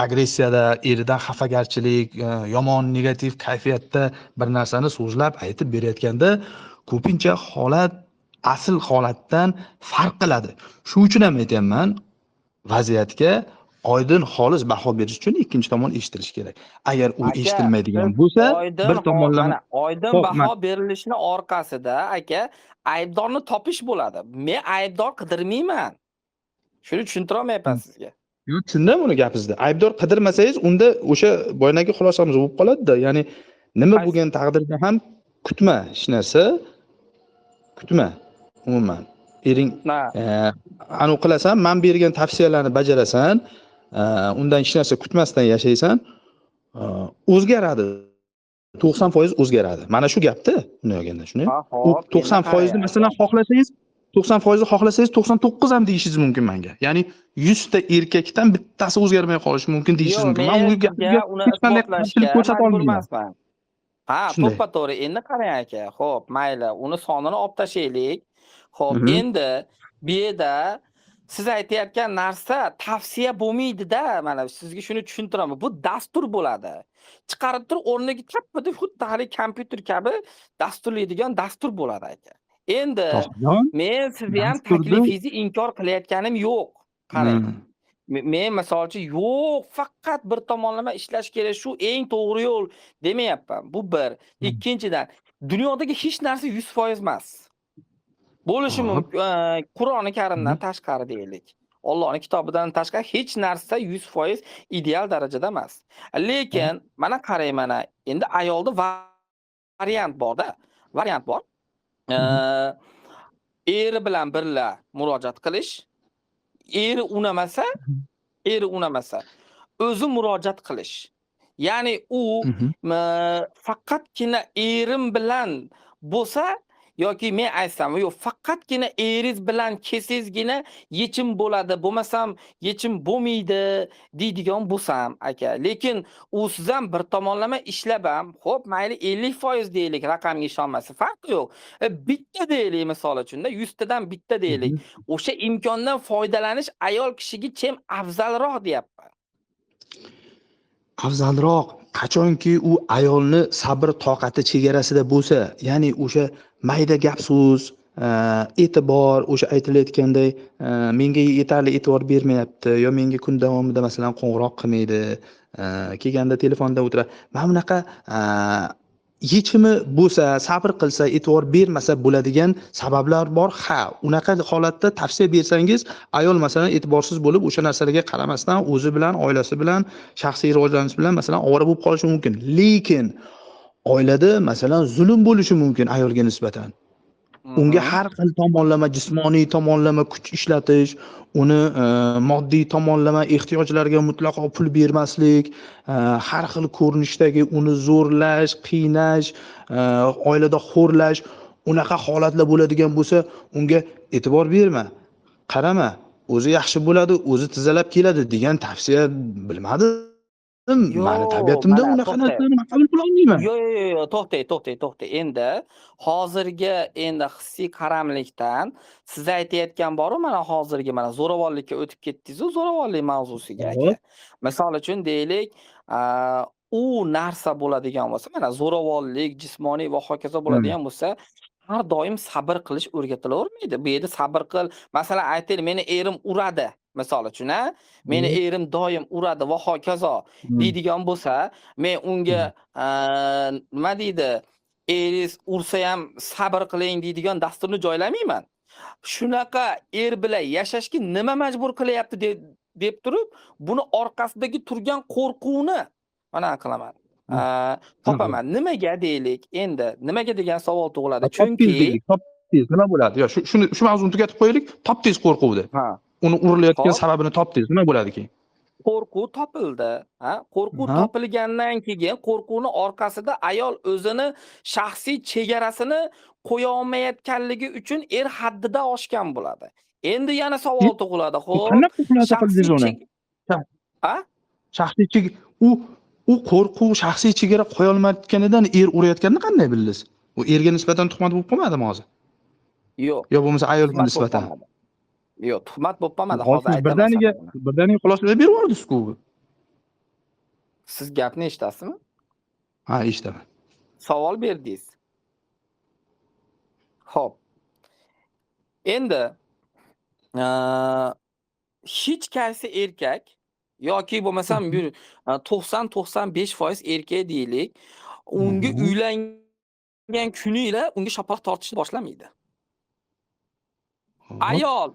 agressiyada, eridan xafagarchilik, yomon negativ kayfiyatda bir narsani so'zlab aytib berayotganda, ko'pincha holat asl holatdan farq qiladi. Shu uchun ham aytayapman, vaziyatga oydin xolis baho berish uchun ikkinchi tomon eshitilishi kerak. Agar u eshitilmaydigan bo'lsa, bir tomonlama oydin baho berilishini orqasida aka aybdorni topish bo'ladi. Men aybdor qidirmayman. Shuni tushuntira olmayapman sizga. Yo'q, tushundim uni gapingizni. Aybdor qidirmasangiz, unda o'sha boyagi xulosamiz bo'lib qoladi-da. Ya'ni nima bo'lgan taqdirda ham kutma hech narsa. Kutma. Umuman. Ering anu qilasan, men bergan tavsiyalarni bajarasan, undan hech narsa kutmasdan yashaysan, o'zgaradi. 90% o'zgaradi. Mana shu gapda, uni olganda, shuni. U 90% ni masalan xohlasangiz, 90% xohlasangiz 99 ham deyishingiz mumkin menga. Ya'ni 100 ta erkakdan bittasi o'zgarmay qolishi mumkin deyishingiz mumkin. Men u gapga hech qanday qarshilik ko'rsata olmayman. Ha, to'g'ri. Endi qarang aka. Xo'p, mayli, uni sonini olib tashlaylik. Xo'p, endi bu yerda siz aytayotgan narsa tavsiya bo'lmaydi-da. Mana sizga shuni tushuntiraman. Bu dastur bo'ladi. Chiqarib turib o'rniga kappida xuddi hali kompyuter kabi dasturlaydigan dastur bo'ladi aka. Endi Tohirjon, men sizni ham dasturni taklifingizni inkor qilayotganim yo'q. Qarang. Men misol uchun yo'q, faqat bir tomonlama ishlash kerak, shu eng to'g'ri yo'l demayapman. Bu bir. Ikkinchidan, dunyodagi hech narsa 100% emas. Bo'lishi Hop. mumkin. Qur'oni Karimdan tashqari deylik. Allohning kitobidan tashqari hech narsa 100% ideal darajada emas. Lekin mana qarang, mana endi ayolda variant bor-da. Variant bor. Eri bilan birga murojaat qilish, eri unamasa, o'zi murojaat qilish. Ya'ni u faqatgina erim bilan bo'lsa yoki men aytsam, yo'q, faqatgina eringiz bilan kelsangizgina yechim bo'ladi, bo'lmasam yechim bo'lmaydi deydigan bo'lsam, aka. Lekin u siz ham bir tomonlama ishlab ham, xo'p, mayli 50% deylik, raqamga ishonmasa, farqi yo'q. Bitta deylik misol uchun-da, 100 tadan bitta deylik. O'sha imkondan foydalanish ayol kishiga chem afzalroq deyapman. Afzalroq qachonki u ayolni sabr toqati chegarasida bo'lsa, ya'ni o'sha mayda gap so'z, e'tibor, o'sha aytilayotganday menga yetarli e'tibor bermayapti yo menga kun davomida masalan qo'ng'iroq qilmaydi, kelganda telefonda o'tiradi. Mana bunaqa yechimi bo'lsa, sabr qilsa, e'tibor bermasa bo'ladigan sabablar bor. Ha, unaqa holatda tavsiya bersangiz, ayol masalan e'tiborsiz bo'lib o'sha narsalarga qaramasdan o'zi bilan, oilasi bilan, shaxsiy rivojlanish bilan masalan ovora bo'lib qolishi mumkin. Lekin oilada masalan zulm bo'lishi mumkin ayolga nisbatan. Unga har xil tomonlama, jismoniy tomonlama kuch ishlatish, uni moddiy tomonlama ehtiyojlarga mutlaqo pul bermaslik, har xil ko'rinishdagi uni zo'rlash, qiynash, oilada xo'rlash, unaqa holatlar bo'ladigan bo'lsa, unga e'tibor berma, qarama, o'zi yaxshi bo'ladi, o'zi tizalab keladi degan tavsiya bilmadim. Meni tabiatimda unaqa narsalarni qabul qila olmayman. Yo'q, to'xtang. Endi hozirgi hissiy qaramlikdan siz aytayotgan boru, mana hozirgi mana zo'ravonlikka o'tib ketdingiz-ku, zo'ravonlik mavzusiga aka. Misol uchun deylik, u narsa bo'ladigan bo'lsa, mana zo'ravonlik, jismoniy va hokazo bo'ladigan bo'lsa, har doim sabr qilish o'rgatilavermaydi. Bu yerda sabr qil, masalan aytaylik, meni erim uradi. Misol uchun, meni erim doim uradi va hokazo deydigan bo'lsa, men unga nima deydi, eringiz ursa ham sabr qiling deydigan dasturni joylamayman. Shunaqa er bilan yashashga nima majbur qilyapti deb turib, buni orqasidagi turgan qo'rquvni mana qilaman. Topaman. Nimaga deylik? Endi nimaga degan savol tug'iladi. Chunki nima bo'ladi? Yo, shu mavzuni tugatib qo'yaylik. Topdingiz qo'rquvni. Uni urilayotgan sababini topdingiz. Nima bo'ladi keyin? Qo'rquv topildi. Qo'rquv topilgandan keyin qo'rquvning orqasida ayol o'zini shaxsiy chegarasini qo'ya olmayotganligi uchun er haddidan oshgan bo'ladi. Endi yana savol tug'iladi. Xo'p, qanaqa xulosa qildingiz uni? Shaxsiy chegara u qo'rquv shaxsiy chegara qo'ya olmayotganidan er urayotganini qanday bildingiz? U erga nisbatan tuhmat bo'lib qolmadimi hozir? Yo'q. Yo bo'lmasa ayolga nisbatan. Yo'q, tuhmat bo'lib qolmadi, hozir aytaman. Birdaniga xulosalar berib yubordingiz-ku. Siz gapni eshitasizmi? Ha, eshitaman. Savol berdingiz. Xo'p. Endi hech qaysi erkak yoki bo'lmasam 90-95% erkak deylik, unga uylangan kuniyoq unga shaparoq tortishni boshlamaydi. Ayol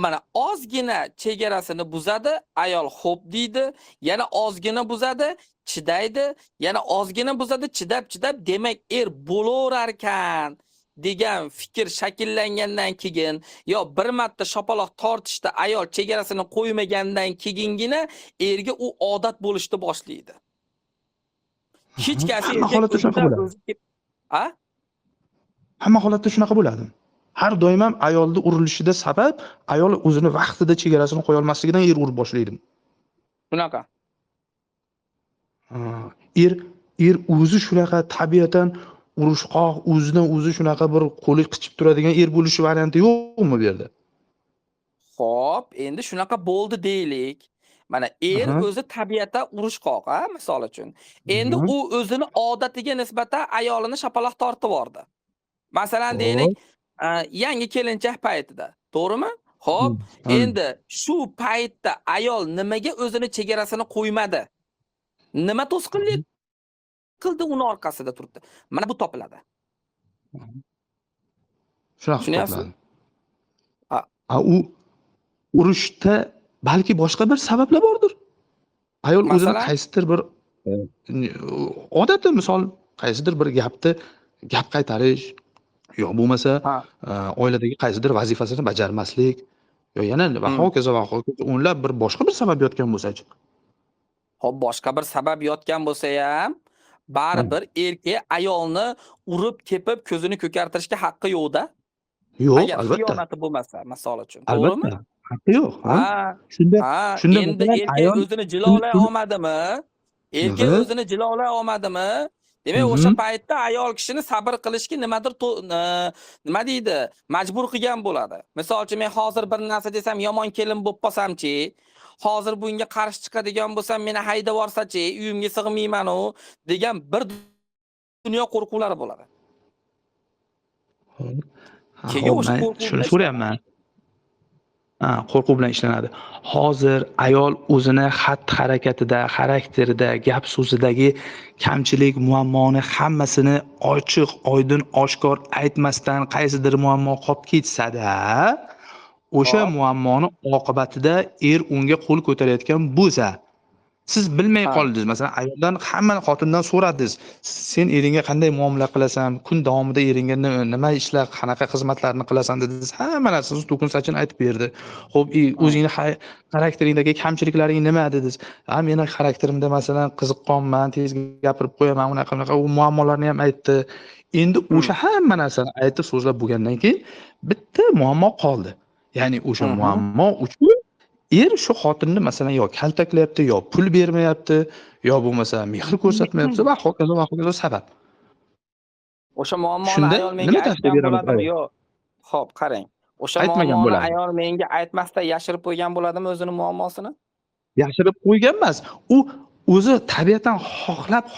mana ozgina chegarasini buzadi, ayol xo'p deydi, yana ozgina buzadi, chidaydi, yana ozgina buzadi, chidab, demak er bo'laverar ekan degan fikr shakllangandan keyin, yo bir marta shapaloq tortishda ayol chegarasini qo'ymagandan keyingina erga u odat bo'lishni boshlaydi. Hech qaysi erkak holatda shunaqa bo'ladi. Hamma holatda shunaqa bo'ladi. Har doim ham ayolning urilishida sabab ayol o'zini vaqtida chegarasini qo'ya olmasligidan er urib boshlaydi. Shunaqa. Er o'zi shunaqa tabiatan urushqoq, o'zidan o'zi shunaqa bir qo'li qichib turadigan er bo'lishi varianti yo'qmi bu yerda? Xo'p, endi shunaqa bo'ldi deylik. Mana er Aha. o'zi tabiatan urushqoq, misol uchun. Endi Mhm. u o'zini odatiga nisbatan ayolini shapaloq tortib yubordi. Masalan deylik, Hop. yangi kelinchak paytida, to'g'rimi? Xo'p, Hmm. endi shu paytda ayol nimaga o'zini chegarasini qo'ymadi? Nima to'sqinlik qildi uni orqasida turibdi? Mana bu topiladi. Shunaqa qilib Tushunyapsizmi? topiladi. A U urushda balki boshqa bir sabablar bordir. Ayol o'zini masalan, qaysidir bir odati misol qaysidir bir gap qaytarish yo bo'lmasa ha, oiladagi qaysidir vazifasini bajarmaslik yo yana va hmm. hokazo va hokazo o'nlab bir boshqa bir sabab yotgan bo'lsa-chi? Hop, boshqa bir sabab yotgan bo'lsa-ham, Ha, baribir erkak ayolni urib, tepib, ko'zini ko'kartirishga haqqi yo'q-da. yo'q, Agar albatta. xiyonati bo'lmasa, misol uchun, to'g'rimi? Albatta. Haqqi yo'q, ha? Ha, Shunda ha, shunda endi masalan erkak ayol o'zini shuni jilolay shuni olmadimi? Erkak evet. o'zini jilolay olmadimi? Demak, o'sha Mhm. paytda ayol kishini sabr qilishga nimadir nima deydi, majbur qilgan bo'ladi. Misol uchun, men hozir bir narsa desam, yomon kelin bo'lib qolsam-chi, hozir bunga qarshi chiqadigan bo'lsam, meni haydab yuborsa-chi, uyimga sig'mayman-u degan bir dunyo qo'rquvlari bo'ladi. Ha, Keyin hop, o'sha men qo'rquv shuni bilan ishlanadi. so'rayapman. Ha, qo'rquv bilan ishlanadi. Hozir ayol o'zini xatti-harakatida, xarakterida, gap so'zidagi kamchilik, muammoni hammasini ochiq, oydin, oshkor aytmasdan qaysidir muammo qolib ketsa-da, o'sha Hop, muammoni oqibatida er unga qo'l ko'tarayotgan bo'lsa, siz bilmay ha, qoldingiz. Masalan, ayoldan hammani xotindan so'radingiz. Sen eringga qanday muomala qilasan? Kun davomida eringga nima ishlar, qanaqa xizmatlarni qilasan dedingiz. Hamma narsani to'kin sachin aytib berdi. Xo'p, hmm, o'zingni xarakteringdagi kamchiliklaring nima dedingiz? Meni xarakterimda masalan qiziqqonman, tez gapirib qo'yaman, unaqa u muammolarni ham aytdi. Endi hmm, o'sha hamma narsani aytib so'zlab bo'lgandan keyin bitta muammo qoldi. Ya'ni o'sha mhm. muammo uchun er shu xotinni masalan yo kaltaklayapti, yo pul bermayapti, yo bo'lmasa mehr ko'rsatmayapti va hokazo sabab. O'sha muammoni Shunda ayol menga nima tavsiya aytgan beramiz? bo'ladimi? Yo'q. Xo'p, qarang. O'sha Aytmagan muammoni bo'lardi. ayol menga aytmasdan yashirib qo'ygan bo'ladimi o'zining muammosini? Yashirib qo'ygan emas. U o'zi tabiatan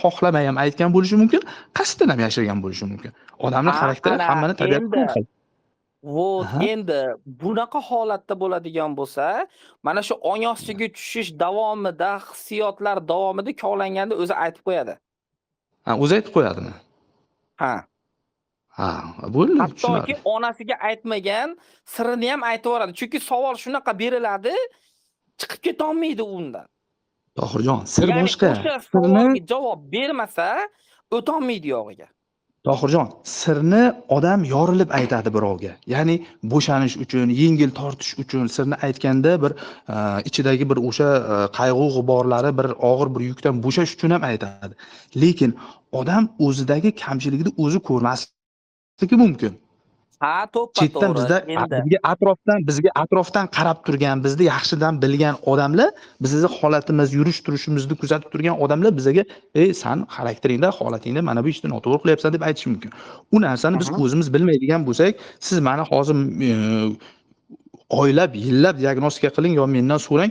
xohlamay ham aytgan bo'lishi mumkin, qasddan ham yashirgan bo'lishi mumkin. Odamning xarakteri Ana hammani tabiati endi har xil. vot Aha. endi bunaqa holatda bo'ladigan bo'lsa, mana shu ong ostiga tushish davomida, hissiyotlar davomida kovlanganda o'zi aytib qo'yadi. Ha, o'zi aytib qo'yadimi? Ha. Ha, bo'ldi, Hattoki tushunarli. onasiga aytmagan sirini ham aytib yuboradi. Chunki savol shunaqa beriladi, chiqib ketolmaydi undan. Tohirjon, sir Ya'ni boshqa. o'sha Sirni savolga javob bermasa, o'tolmaydi yog'iga. Tohirjon, sirni odam yorilib aytadi birovga. Ya'ni bo'shanish uchun, yengil tortish uchun sirni aytganda bir ichidagi bir o'sha qayg'u g'uborlari bir og'ir bir yukdan bo'shash uchun ham aytadi. Lekin odam o'zidagi kamchilikni o'zi ko'rmasligi mumkin. Ha, Chetdan to'ppa-to'g'ri. Endi bizga atrofdan qarab turgan, bizni yaxshidan bilgan odamlar, bizni holatimiz, yurish turishimizni kuzatib turgan odamlar bizga "Ey, san xarakteringda, holatingda mana bu ishni noto'g'ri qilyapsan" deb aytishi mumkin. U narsani biz mhm, o'zimiz bilmaydigan bo'lsak, siz mani hozir oylab, yillab diagnostika qiling yo mendan so'rang,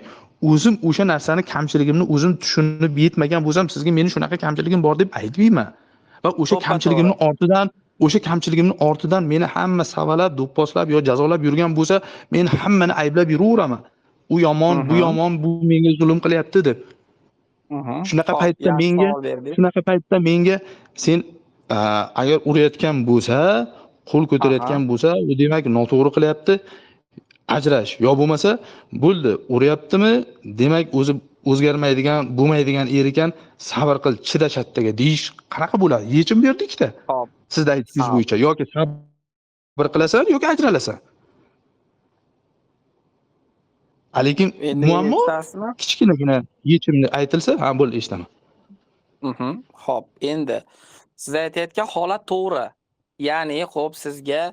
o'zim o'sha narsani kamchiligimni o'zim tushunib yetmagan bo'lsam, sizga meni shunaqa kamchiligim bor deb aytmayman. Va to'ppa-to'g'ri. o'sha kamchiligimni ortidan meni hamma savalab, do'pposlab yo jazolab yurgan bo'lsa, men hammani ayblab yuraveraman. U yomon, bu Mhm, yomon, bu menga zulm qilyapti deb. mhm. Shunaqa Xo'p, paytda yaxshi menga savol berdingiz. shunaqa paytda menga sen agar urayotgan bo'lsa, qo'l Aha. ko'tarayotgan bo'lsa, u demak noto'g'ri qilyapti. Ajrash yo bo'lmasa bo'ldi uryaptimi demak o'zi o'zgarmaydigan bo'lmaydigan er ekan sabr qil chida chattaga deyish qanaqa bo'ladi yechim berdi ikkita Xo'p, sizni aytishingiz xo'p. bo'yicha yoki sabr qilasan yoki ajralasan lekin Endi muammo eshitasizmi? kichkinagina yechimni aytilsa ha bo'ldi eshitaman. Mhm. Xo'p, endi siz aytayotgan holat to'g'ri. Ya'ni xo'p, sizga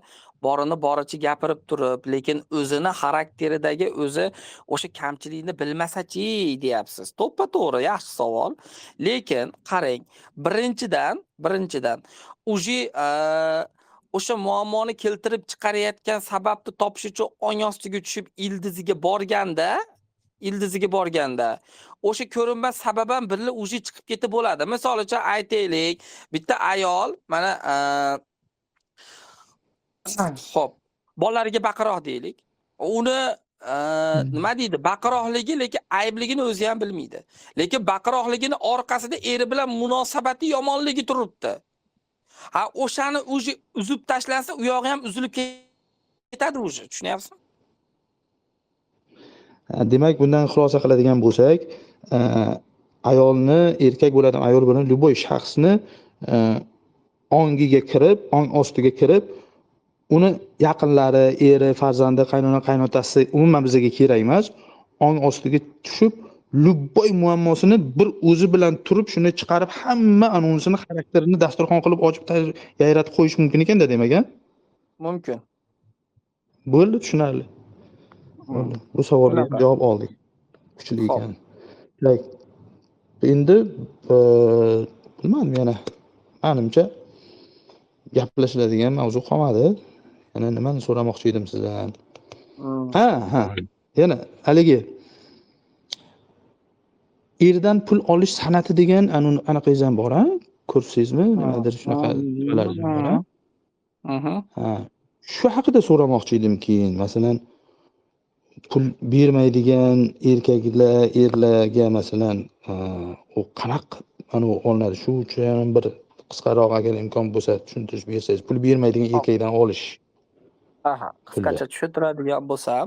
borini boricha gapirib turib, lekin o'zini xarakteridagi o'zi o'sha kamchilikni bilmasa-chi deyapsiz. To'ppa-to'g'ri, yaxshi savol. Lekin qarang, birinchidan, uje o'sha muammoni keltirib chiqarayotgan sababni topish uchun ong ostiga tushib ildiziga borganda o'sha ko'rinmas sabab ham birga uje chiqib ketib bo'ladi. Misol uchun aytaylik, bitta ayol mana xo'p, bolalariga baqiroq deylik. Uni nima deydi? Baqiroqligi, lekin aybligini o'zi ham bilmaydi. Lekin baqiroqligini orqasida eri bilan munosabati yomonligi turibdi. Ha, o'shani uje uzib tashlansa, u yog'i ham uzilib ketadi uje. Tushunyapsizmi? Demak, bundan xulosa qiladigan bo'lsak, ayolni, erkak bo'ladigan ayol bilan любой shaxsni ongiga kirib, ong ostiga kirib, uni yaqinlari, eri, farzandi, qaynona, qaynotasi umuman bizga kerak emas. Ong ostiga tushib, любой muammosini bir o'zi bilan turib, shuni chiqarib, hamma anunsini xarakterini dasturxon qilib ochib yayratib qo'yish mumkin ekan-da, demak, a? Mumkin. Bo'ldi, tushunarli. Bu savolga Shunaqa. javob oldik. Kuchli Xo'p. ekan. Like, endi bilmadim, yana menimcha gaplashiladigan mavzu qolmadi. Yana nimani so'ramoqchi edim sizdan? Ha. Yana haligi erdan pul olish san'ati degan anaqangiz ham bor, ha? Kursingizmi? Nimadir shunaqa nimalar bor, ha? Ha. Shu haqida so'ramoqchi edim keyin. Masalan, pul bermaydigan erlarga masalan, u qanaqa olinadi? Shu uchun bir qisqaroq agar imkon bo'lsa tushuntirib bersangiz, pul bermaydigan erkakdan olish. Aha, qisqacha tushuntiradigan bo'lsam,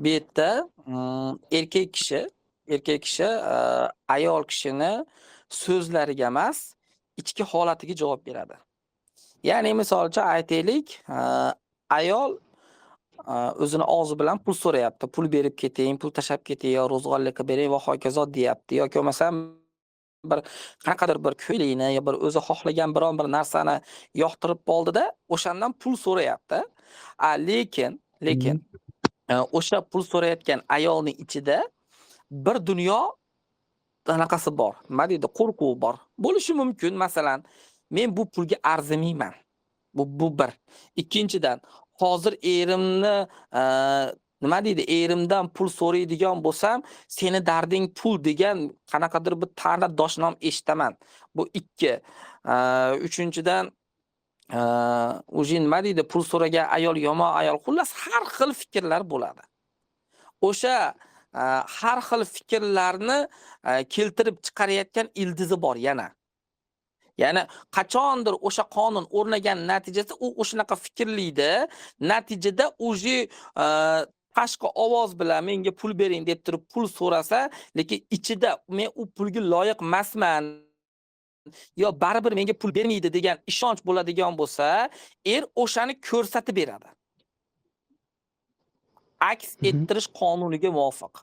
bu yerda erkak kishi ayol kishini so'zlariga emas, ichki holatiga javob beradi. Ya'ni misol uchun aytaylik, ayol o'zini og'zi bilan pul so'rayapti. Pul berib keting, pul tashab keting, yo ro'zg'orlik qilib bering va hokazo deyapti. Yoki bo'lmasam bir qanaqadir bir ko'ylakni yo bir o'zi xohlagan biron bir narsani yoqtirib qoldida, o'shandan pul so'rayapti. Lekin o'sha pul so'rayotgan ayolning ichida bir dunyo anaqasi bor. Nima deydi? Qo'rquv bor. Bo'lishi mumkin, masalan, men bu pulga arzimayman. Bu bir. Ikkinchidan, hozir erimni nima deydi? Erimdan pul so'raydigan bo'lsam, seni darding pul degan qanaqadir bir ta'na doshnom eshitaman. Bu ikki. Uchinchidan, o'zi nima deydi? Pul so'ragan ayol yomon ayol. Xullas, har xil fikrlar bo'ladi. O'sha har xil fikrlarni keltirib chiqarayotgan ildizi bor yana. Ya'ni qachondir o'sha qonun o'rnagan natijada u o'shanaqa fikrlaydi. Natijada o'zi tashqi ovoz bilan menga pul bering deb turib pul so'rasa, lekin ichida men u pulga loyiq emasman, yo baribir menga pul bermaydi degan ishonch bo'ladigan bo'lsa, o'shani ko'rsatib beradi. Aks ettirish qonuniga muvofiq.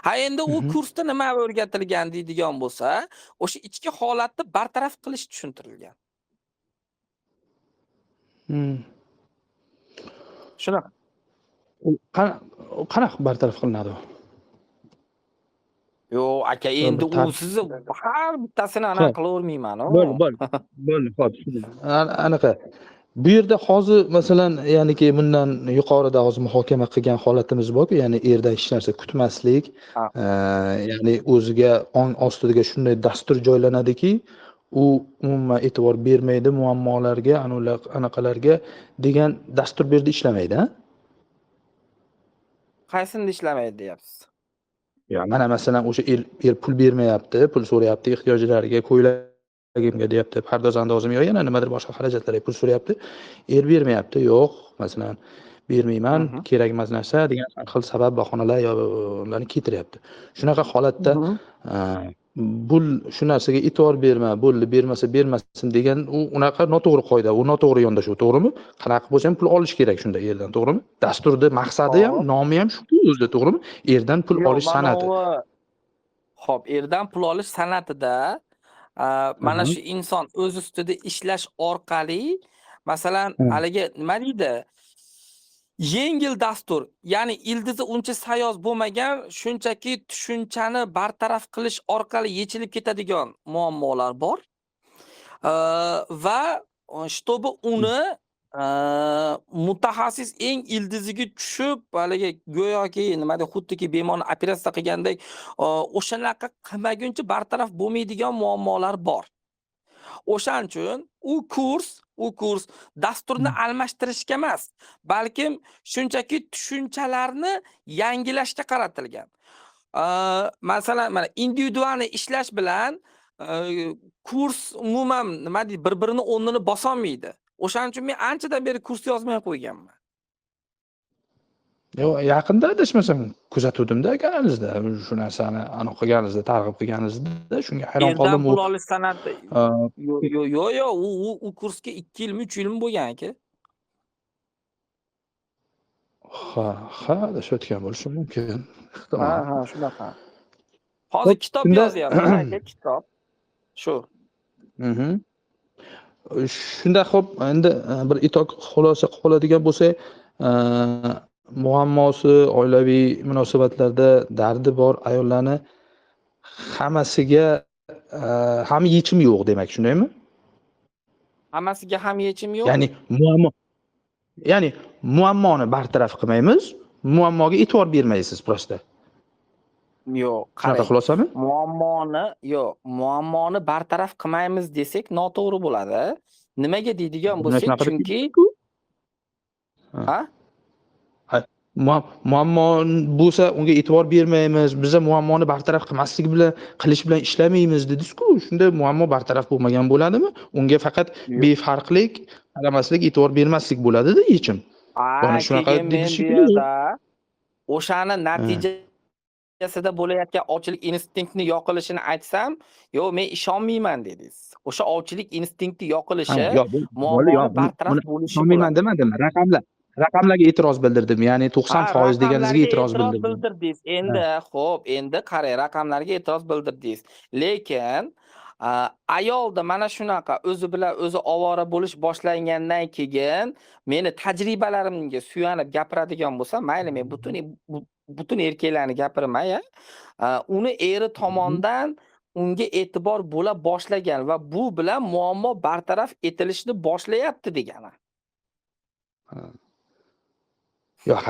Ha, endi u kursda nima o'rgatilgan deydigan bo'lsa, o'sha ichki holatni bartaraf qilish tushuntirilgan. Shunaqa. Qanaqa bartaraf qilinadi? Yo'q, aka, endi u sizni har bittasini anaqa qilavermayman. Bo'ldi, xo'p. Anaqa. Bu yerda hozir masalan, ya'niki bundan yuqorida hozir muhokama qilgan holatimiz bor-ku, ya'ni erdan hech narsa kutmaslik, ya'ni o'ziga ong ostiga shunday dastur joylanadiki, u umuman e'tibor bermaydi muammolarga, anaqalarga degan dastur bu yerda ishlamaydi, ha? Qaysini ishlamaydi deyapsiz? Mana masalan o'sha er pul bermayapti, pul so'rayapti, ehtiyojlariga ko'ylagimga deyapti, pardoz andozim yo yana nimadir boshqa xarajatlarga pul so'rayapti. Er bermayapti, yo'q, masalan, bermayman, kerak emas narsa degan xil sabab bahonalar yo'llarni keltiryapti. Shunaqa holatda shu narsaga e'tibor berma, bo'ldi, bermasa bermasin degan u unaqa noto'g'ri qoida, u noto'g'ri yondashuv, to'g'rimi? Qanaqa bo'lsa ham pul olish kerak shunda erdan, to'g'rimi? Dasturda maqsadi ham, nomi ham shu o'zida, to'g'rimi? Erdan pul olish san'ati. Xo'p, erdan pul olish san'atida mana shu inson o'z ustida ishlash orqali, masalan, haligi nima deydi? Yengil dastur, ya'ni ildizi uncha sayoz bo'lmagan, shunchaki tushunchani bartaraf qilish orqali yechilib ketadigan muammolar bor. Va чтобы uni mutaxassis eng ildiziga tushib, haligi go'yoki nima deydi, xuddiki bemorni operatsiya qilgandek, o'shanaqa qilmaguncha bartaraf bo'lmaydigan muammolar bor. O'shaning uchun u kurs dasturni almashtirishga emas, balkim shunchaki tushunchalarni yangilashga qaratilgan. Masalan, mana individualni ishlash bilan kurs umuman nima deydi, bir-birini o'rnini bosolmaydi. O'shaning uchun men anchadan beri kurs yozmay qo'yganman. Yo'q, yaqinda adashmasam kuzatuvdimda kanalingizni, shu narsani aniq qilganingizda, targ'ib qilganingizda shunga hayron Eldan qoldim. pul olish san'ati. U Yo'q, u kursga 2 yilmi, 3 yilmi bo'lgan aka. ha, adashayotgan bo'lishim mumkin. Ha, shunaqa. Hozir kitob Shunda yozyapman aka, kitob. Shu. Shunda xo'p, endi bir itok xulosa qilib oladigan bo'lsak, muammosi oilaviy munosabatlarda dardi bor ayollarni hammasiga ham yechim yo'q demak, shundaymi? Hammasiga ham yechim yo'q. Ya'ni muammoni bartaraf qilmaymiz, muammoga e'tibor bermaysiz prosta. Yo'q, Shunaqa qarang. xulosami? Muammoni bartaraf qilmaymiz desak noto'g'ri bo'ladi. Nimaga deydigan bo'lsak, Shunaqa chunki ha? Muammo bo'lsa unga e'tibor bermaymiz, biza muammoni bartaraf qilish bilan ishlamaymiz dedingiz-ku. Shunda muammo bartaraf bo'lmagan bo'ladimi? Unga faqat befarqlik, qaramaslik, e'tibor bermaslik bo'ladida yechim. Mana shunaqa dedish o'shani natijasida bo'layotgan ovchilik instinktni yo'qolishini aytsam, yo'q, men ishonmayman dedingiz. O'sha ovchilik instinkti yo'qolishi muammoni bartaraf bo'lishi ishonmayman demadim. Raqamlarga e'tiroz bildirdim. Ya'ni 90% deganingizga e'tiroz bildirdim. Endi qarang, raqamlarga e'tiroz bildirdingiz. Lekin ayolda mana shunaqa o'zi bilan o'zi ovora bo'lish boshlangandan keyin meni tajribalarimga suyanib gapiradigan bo'lsam, mayli men butun erkaklarni gapirmay, uni eri tomonidan unga e'tibor bo'la boshlagan va bu bilan muammo bartaraf etilishni boshlayapti degani. Yo'q,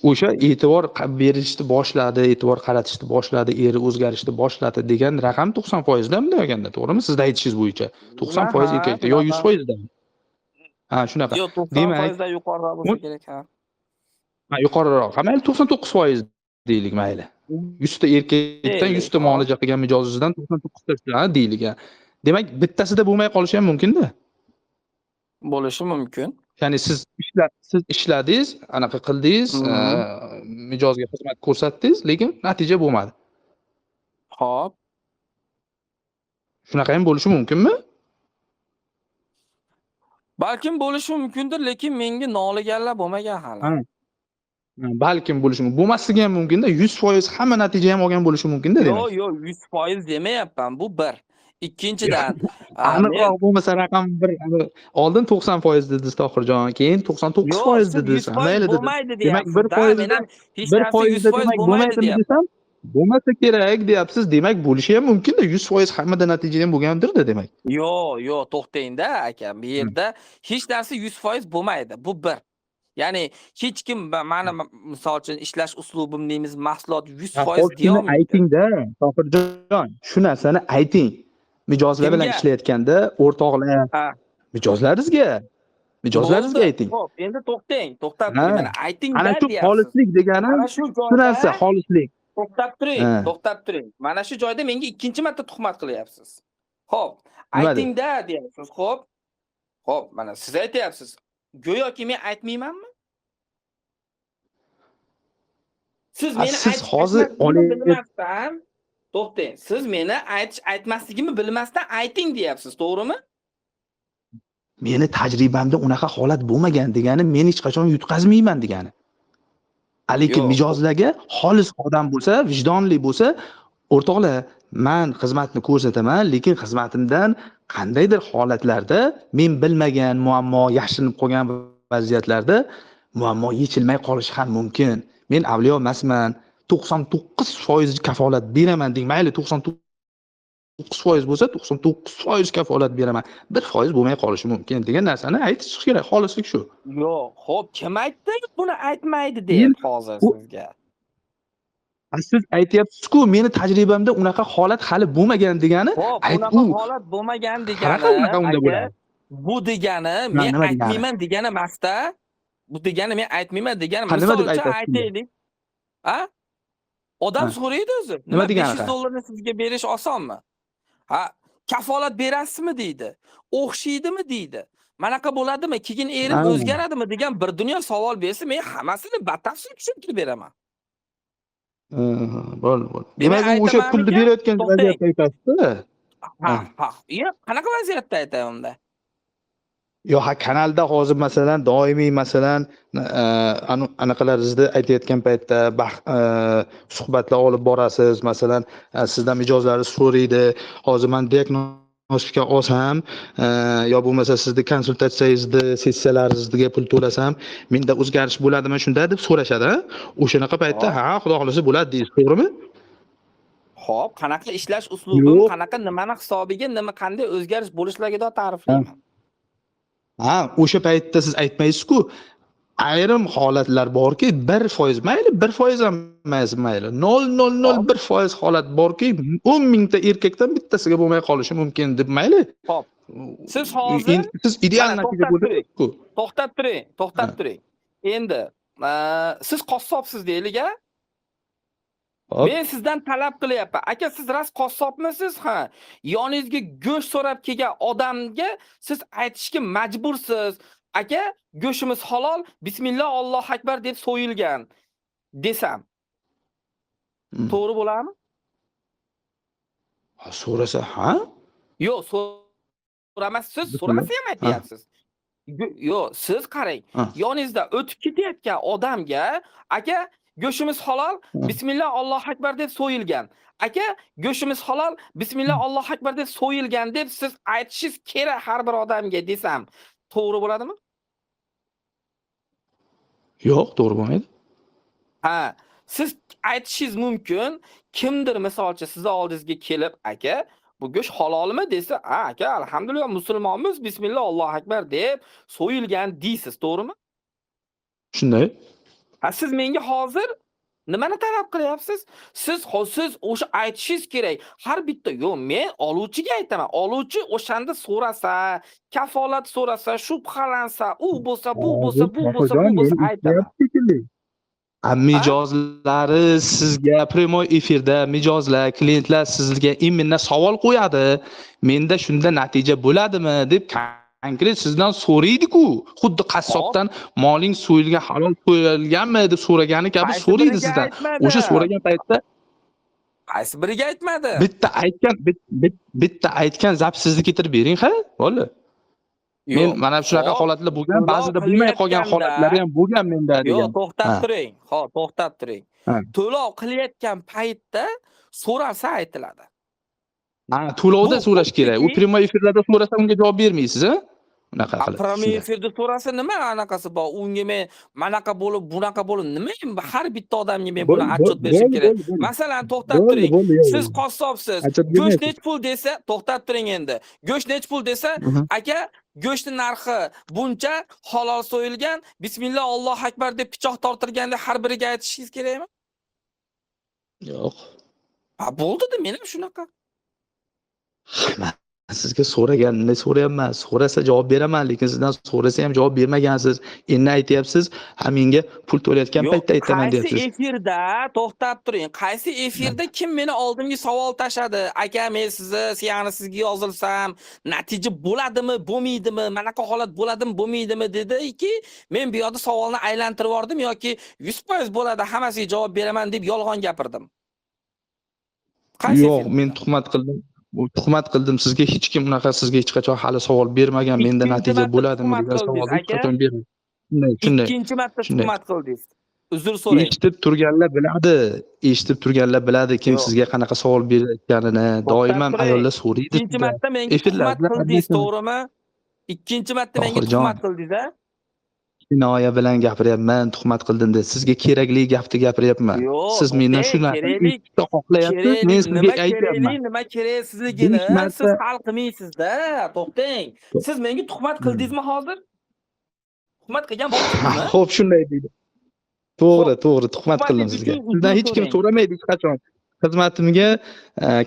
o'sha e'tibor berishni boshladi, e'tibor qaratishni boshladi, eri o'zgarishni boshladi degan raqam 90% dan deganda, to'g'rimi? Sizning aytishingiz bo'yicha 90% erkakda yo 100% dan. Ha, shunaqa. Yo'q, 90% dan yuqoriroq bo'lsa kerak, ha. Ha, yuqoriroq. Ha, mayli 99% deylik, mayli. 100 ta erkakdan 100 ta muolaja qilgan mijozingizdan 99 ta deylik. Demak, bittasida bo'lmay qolishi ham mumkin-da. Bo'lishi mumkin. Ya'ni siz ishladingiz, anaqa qildingiz, mijozga xizmat ko'rsatdingiz, lekin natija bo'lmadi. Xo'p. Shunaqa ham bo'lishi mumkinmi? Balkim bo'lishi mumkindir, lekin menga noliganlar bo'lmagan hali. Balkim bo'lishi mumkin. Bo'lmasligi ham mumkin-da, 100% hamma natija ham olgan bo'lishi mumkin-da demak. Yo'q, 100% demayapman, bu bir. Ikkinchidan, aniqroq bo'lmasa raqam bir, oldin 90% dedingiz Tohirjon, keyin 99% dedingiz. Mayli dedim. Demak 1% dan hech narsa 100% bo'lmaydi desam, bo'lmasa kerak deyapsiz. Demak bo'lishi ham mumkin-da, 100% hammada natija ham bo'lgandir-da demak. Yo'q, to'xtang-da aka. Bu yerda hech narsa 100% bo'lmaydi. Bu bir. Ya'ni hech kim mani misol uchun ishlash uslubim deymiz, mahsulot 100% deya olmaydi. Ayting-da, Tohirjon, shu narsani ayting. Mijozlar bilan ishlayotganda o'rtoqlar, mijozlaringizga ayting. Xo'p, endi to'xtab turing. Mana ayting-da deyapsiz. Ana shu xolislik degani shu narsa, xolislik. To'xtab turing. Mana shu joyda menga ikkinchi marta tuhmat qilyapsiz. Xo'p, ayting-da deyapsiz. Xo'p, mana siz aytyapsiz. Go'yoki men aytmaymanmi? Siz meni bilmasdan, to'xtang. Siz meni aytmasligimni bilmasdan ayting deyapsiz, to'g'rimi? Meni tajribamda unaqa holat bo'lmagan degani, men hech qachon yutqazmayman degani. Lekin mijozlarga xolis odam bo'lsa, vijdonli bo'lsa, o'rtoqlar, men xizmatni ko'rsataman, lekin xizmatimdan qandaydir holatlarda men bilmagan muammo, yashirinib qolgan vaziyatlarda muammo yechilmay qolishi ham mumkin. Men avliyo emasman. 99% kafolat beraman deng, mayli 99 9% bo'lsa 99% kafolat beraman. 1% bo'lmay qolishi mumkin degan narsani aytish kerak. Xolislik shu. Yo'q, xo'p, kim aytdi buni aytmaydi Men deb hozir u- sizga? Siz aytyapsiz-ku, meni tajribamda unaqa holat hali bo'lmagan degani, Xo'p, ayt unaqa u holat bo'lmagan qanaqa degani, unaqa unda aka, bo'ladi? bu degani Ha, men nima degani? aytmayman degani emas-da. Bu degani men aytmayman degani. Ha, nima Misol deb uchun aytasiz unda? aytaylik. A? Odam Ha, so'raydi o'zi. nima Nima degani 500 qara? dollarni sizga berish osonmi? Ha, kafolat berasizmi deydi. O'xshaydimi deydi. Manaqa bo'ladimi? Keyin erim Ha. o'zgaradimi degan bir dunyo savol bersa, men hammasini batafsil tushuntirib beraman. Bo'ldi. Demak, Demak, u o'sha pulni aytamanmi-ki, berayotgan to'xtang. vaziyatda aytasiz-da. Ha, ha. Yo'q, qanaqa vaziyatda aytay unda? Yo, ha, kanalda hozir masalan doimiy masalan anaqalaringizni aytayotgan paytda suhbatlar olib borasiz, masalan sizdan mijozlaringiz so'raydi. Hozir men diagnostika olsam yo bo'lmasa sizni konsultatsiyangizni, sessiyalaringizga pul to'lasam, menda o'zgarish bo'ladimi shunda deb so'rashadi. O'shanaqa paytda ha, xudo xolisa bo'ladi deysiz, to'g'rimi? Xo'p, qanaqa ishlash uslubim, Yo'q. qanaqa nimani hisobiga, qanday o'zgarish bo'lishlagiga ta'riflayman. Ha, o'sha paytda siz aytmaysiz-ku, ayrim holatlar borki 1% mayli, 1% ham mayli, 0,001% holat borki 10 mingta erkakdan bittasiga bo'lmay qolishi mumkin deb mayli. Xo'p. Siz hozir siz ideal mana natija ko'rdingiz-ku. to'xtab turing. Endi siz qassobsiz deylik-a? Hop. Men sizdan talab qilyapman. Aka, siz rost qassobmisiz? Ha. Yoningizga go'sht so'rab kelgan odamga siz aytishga majbursiz. Aka, go'shtimiz halol, bismillah, Allohu akbar deb so'yilgan desam. To'g'ri bo'ladimi? So'rasa, ha? Yo'q, so'ramasiz, so'ramasa ham aytyapsiz. Yo'q, siz qarang. Yoningizda o'tib ketayotgan odamga, aka, go'shtimiz halol, bismillah, Allohu akbar deb so'yilgan. Aka, go'shtimiz halol, bismillah, Allohu akbar deb so'yilgan deb siz aytishingiz kerak har bir odamga desam, to'g'ri bo'ladimi? Yo'q, to'g'ri bo'lmaydi. Ha, siz aytishingiz mumkin, kimdir masalan sizning oldingizga kelib, aka, bu go'sht halolmi desa, "Ha, aka, alhamdulillah musulmonmiz, bismillah, Allohu akbar" deb so'yilgan deysiz, to'g'rimi? Shunday. Ha, siz menga hozir nimani talab qilyapsiz? Siz o'sha aytishingiz kerak. Har bitta, "Yo'q, men oluvchiga aytaman." Oluvchi o'shanda so'rasa, kafolat so'rasa, shubhalansa, u bo'lsa, bu bo'lsa, bu bo'lsa, bu bo'lsa aytaman. Mijozlari sizga primoy efirda mijozlar, klientlar sizga imminna savol qo'yadi. Menda shunda natija bo'ladimi deb konkret sizdan so'raydi-ku. Xuddi qassobdan moling so'yilgan, halol qo'yilganmi deb so'ragani kabi so'raydi sizdan. O'sha so'ragan paytda qaysi biriga aytmadi? bitta aytgan zapsizni keltirib bering, ha? Bo'ldi. Men mana shunaqa holatlar bo'lgan, ba'zida bilmay qolgan holatlari ham bo'lgan menda degan. Yo'q, to'xtab turing. Xo'p, to'xtab turing. To'lov qilayotgan paytda so'rasa aytiladi. Ha, to'lovda so'rash kerak. U primoy efirlarda so'rasa unga javob bermaysiz, ha? Unaqa qilib. Primoy efirda so'rasa nima anaqasi bor? Unga men manaqa bo'lib, bunaqa bo'lib, nima har bitta odamga men buni отчет berishim kerak. Masalan, to'xtab turing. Siz qassobsiz. Go'sht nech pul desa, to'xtab turing endi. Go'sht nech pul desa, aka, go'shtning narxi buncha, halol so'yilgan, bismillah, Allohu akbar deb pichoq tortilganda har biriga aytishingiz kerakmi? Yo'q. Ha, bo'ldi-da, men ham shunaqa. Sizga so'raganini so'rayapman. So'rasa javob beraman, lekin sizdan so'rasa ham javob bermagansiz. Endi aytyapsiz, ha menga pul to'layotgan paytda aytaman deyapsiz. Qaysi efirda, to'xtab turing. Qaysi efirda kim meni oldimga savol tashadi? Aka, men sizga yozilsam, natija bo'ladimi, bo'lmaydimi, manaqa holat bo'ladimi, bo'lmaydimi dediki, men bu yerda savolni aylantirib yordim yoki 100% bo'ladi, hammasiga javob beraman deb yolg'on gapirdim. Yo'q, men tuhmat qildim sizga. Hech kim unaqa sizga hech qachon hali savol bermagan. Menda natija bo'ladimi degan savolni hech qachon bermagan. Shunday. Ikkinchi marta tuhmat qildingiz. Uzr so'rang. Eshitib turganlar biladi kim sizga qanaqa savol berayotganini. Doim ham ayollar so'raydi. Ikkinchi marta menga tuhmat qildingiz, to'g'rimi? Ikkinchi marta menga tuhmat qildingiz-a? kinoya bilan gapiryapman, tuhmat qildin deb. Sizga kerakli gapni gapiryapman. Yo'q, Siz mendan shu to'xtang, narsani kerakli eshitishni xohlayapsiz, men sizga nima aytyapman. kerakli, nima 5 keraksizligini marta siz hal qilmaysiz-da. To'xtang. Siz menga tuhmat qildingizmi hozir? Tuhmat qilgan bo'libsizmi? Xo'p, shunday deydi. To'g'ri, Xo'p, to'g'ri, tuhmat qildim tuhmatingiz sizga. uchun Sizdan uzr hech kim so'rang. so'ramaydi hech qachon. Xizmatimga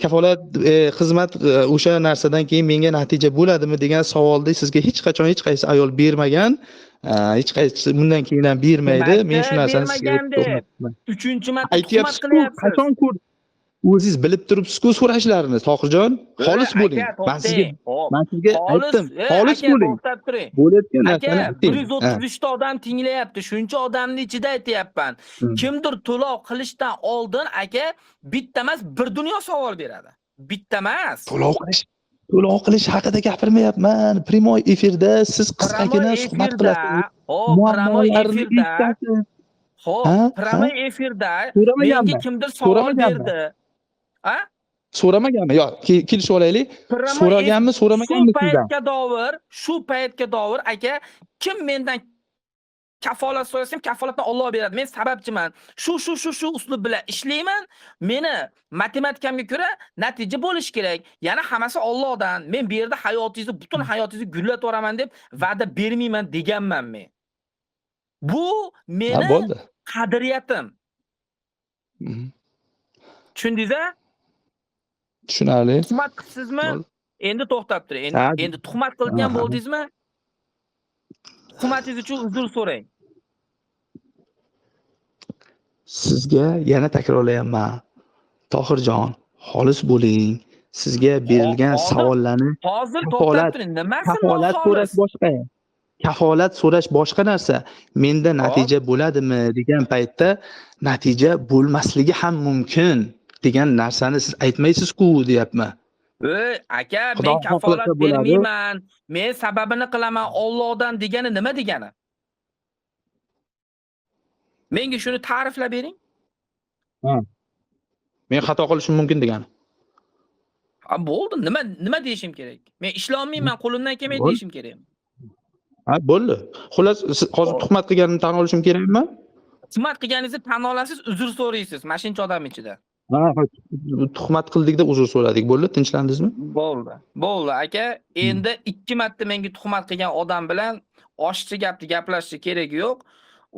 kafolat xizmat o'sha narsadan keyin menga natija bo'ladimi degan savolni sizga hech qachon hech qaysi ayol bermagan. Hech qaysi bundan keyin ham bermaydi. Men shu Nimaga narsani sizga bermagan deb? o'rnataman. 3-marta tuhmat Aytyapsiz-ku, qilyapsiz. qachon ko'r o'zingiz bilib turibsiz-ku so'rashlarini, Tohirjon. Xolis bo'ling. Aka, Men sizga to'xtang. Hop. men sizga aytdim, xolis aka, bo'ling. to'xtab turing. Bo'layotgan Aka, narsani ayting. 133 ta odam tinglayapti. Shuncha odamni ichida aytyapman. Kimdir to'lov qilishdan oldin aka bitta emas, bir dunyo savol beradi. Bitta emas. To'lov qilish haqida gapirmayapman. Primoy efirda siz qisqagina suhbat qilasiz. Hop, primoy efirda. Hop, Ha? primoy efirda So'ramaganmi? menga kimdir savol So'ramaganmi? berdi. Ha? So'ramaganmi? Yo'q, kelishib olaylik. Primoy So'raganmi, so'ramaganmi Shu sizdan? paytga dovir aka kim mendan kafolat so'rasam kafolatni Alloh beradi. Men sababchiman. Shu uslub bilan ishlayman. Meni matematikamga ko'ra natija bo'lish kerak. Yana hammasi Allohdan. Men bu yerda hayotingizni, butun hayotingizni gullatib yuboraman deb va'da bermayman deganman men. Bu meni bo'ldi. qadriyatim. Tushundingiz-a? Tushunarli. Tuhmat qilsizmi? Endi to'xtab turing. Endi tuhmat qilgan bo'ldingizmi? Tuhmatingiz uchun uzr so'rang. Sizga yana takrorlayapman. Tohirjon, xolis bo'ling. Sizga berilgan savollarni Hozir to'xtab turing. Nimasi kafolat so'rash boshqa. Kafolat so'rash boshqa narsa. Menda natija bo'ladimi degan paytda natija bo'lmasligi ham mumkin degan narsani siz aytmaysiz-ku, deyapman. Aka, men kafolat bermayman. Men sababini qilaman Allohdan degani nima degani? Menga shuni ta'riflab bering. Men xato qilishim mumkin degani. Bo'ldi. Nima deyishim kerak? Men ishlolmayman, qo'limdan kelmaydi deyishim kerak. Bo'ldi. Xullas, siz hozir tuhmat qilganimni tan olishim kerakmi? Tuhmat qilganingizni tan olasiz, uzr so'raysiz, mashinchi odam ichida. Tuhmat qildik deb uzr so'radik. Bo'ldi, tinchlandingizmi? Bo'ldi, aka. Endi 2 marta menga tuhmat qilgan odam bilan oshchi gapni gaplashishga keragi yo'q.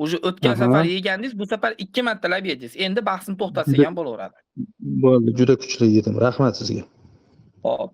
O'sha o'tgan safar yegandingiz, bu safar 2 martalab yedingiz. Endi bahsni to'xtatsak ham bo'laveradi. Bo'ldi, juda kuchli yedim. Rahmat sizga. Xo'p.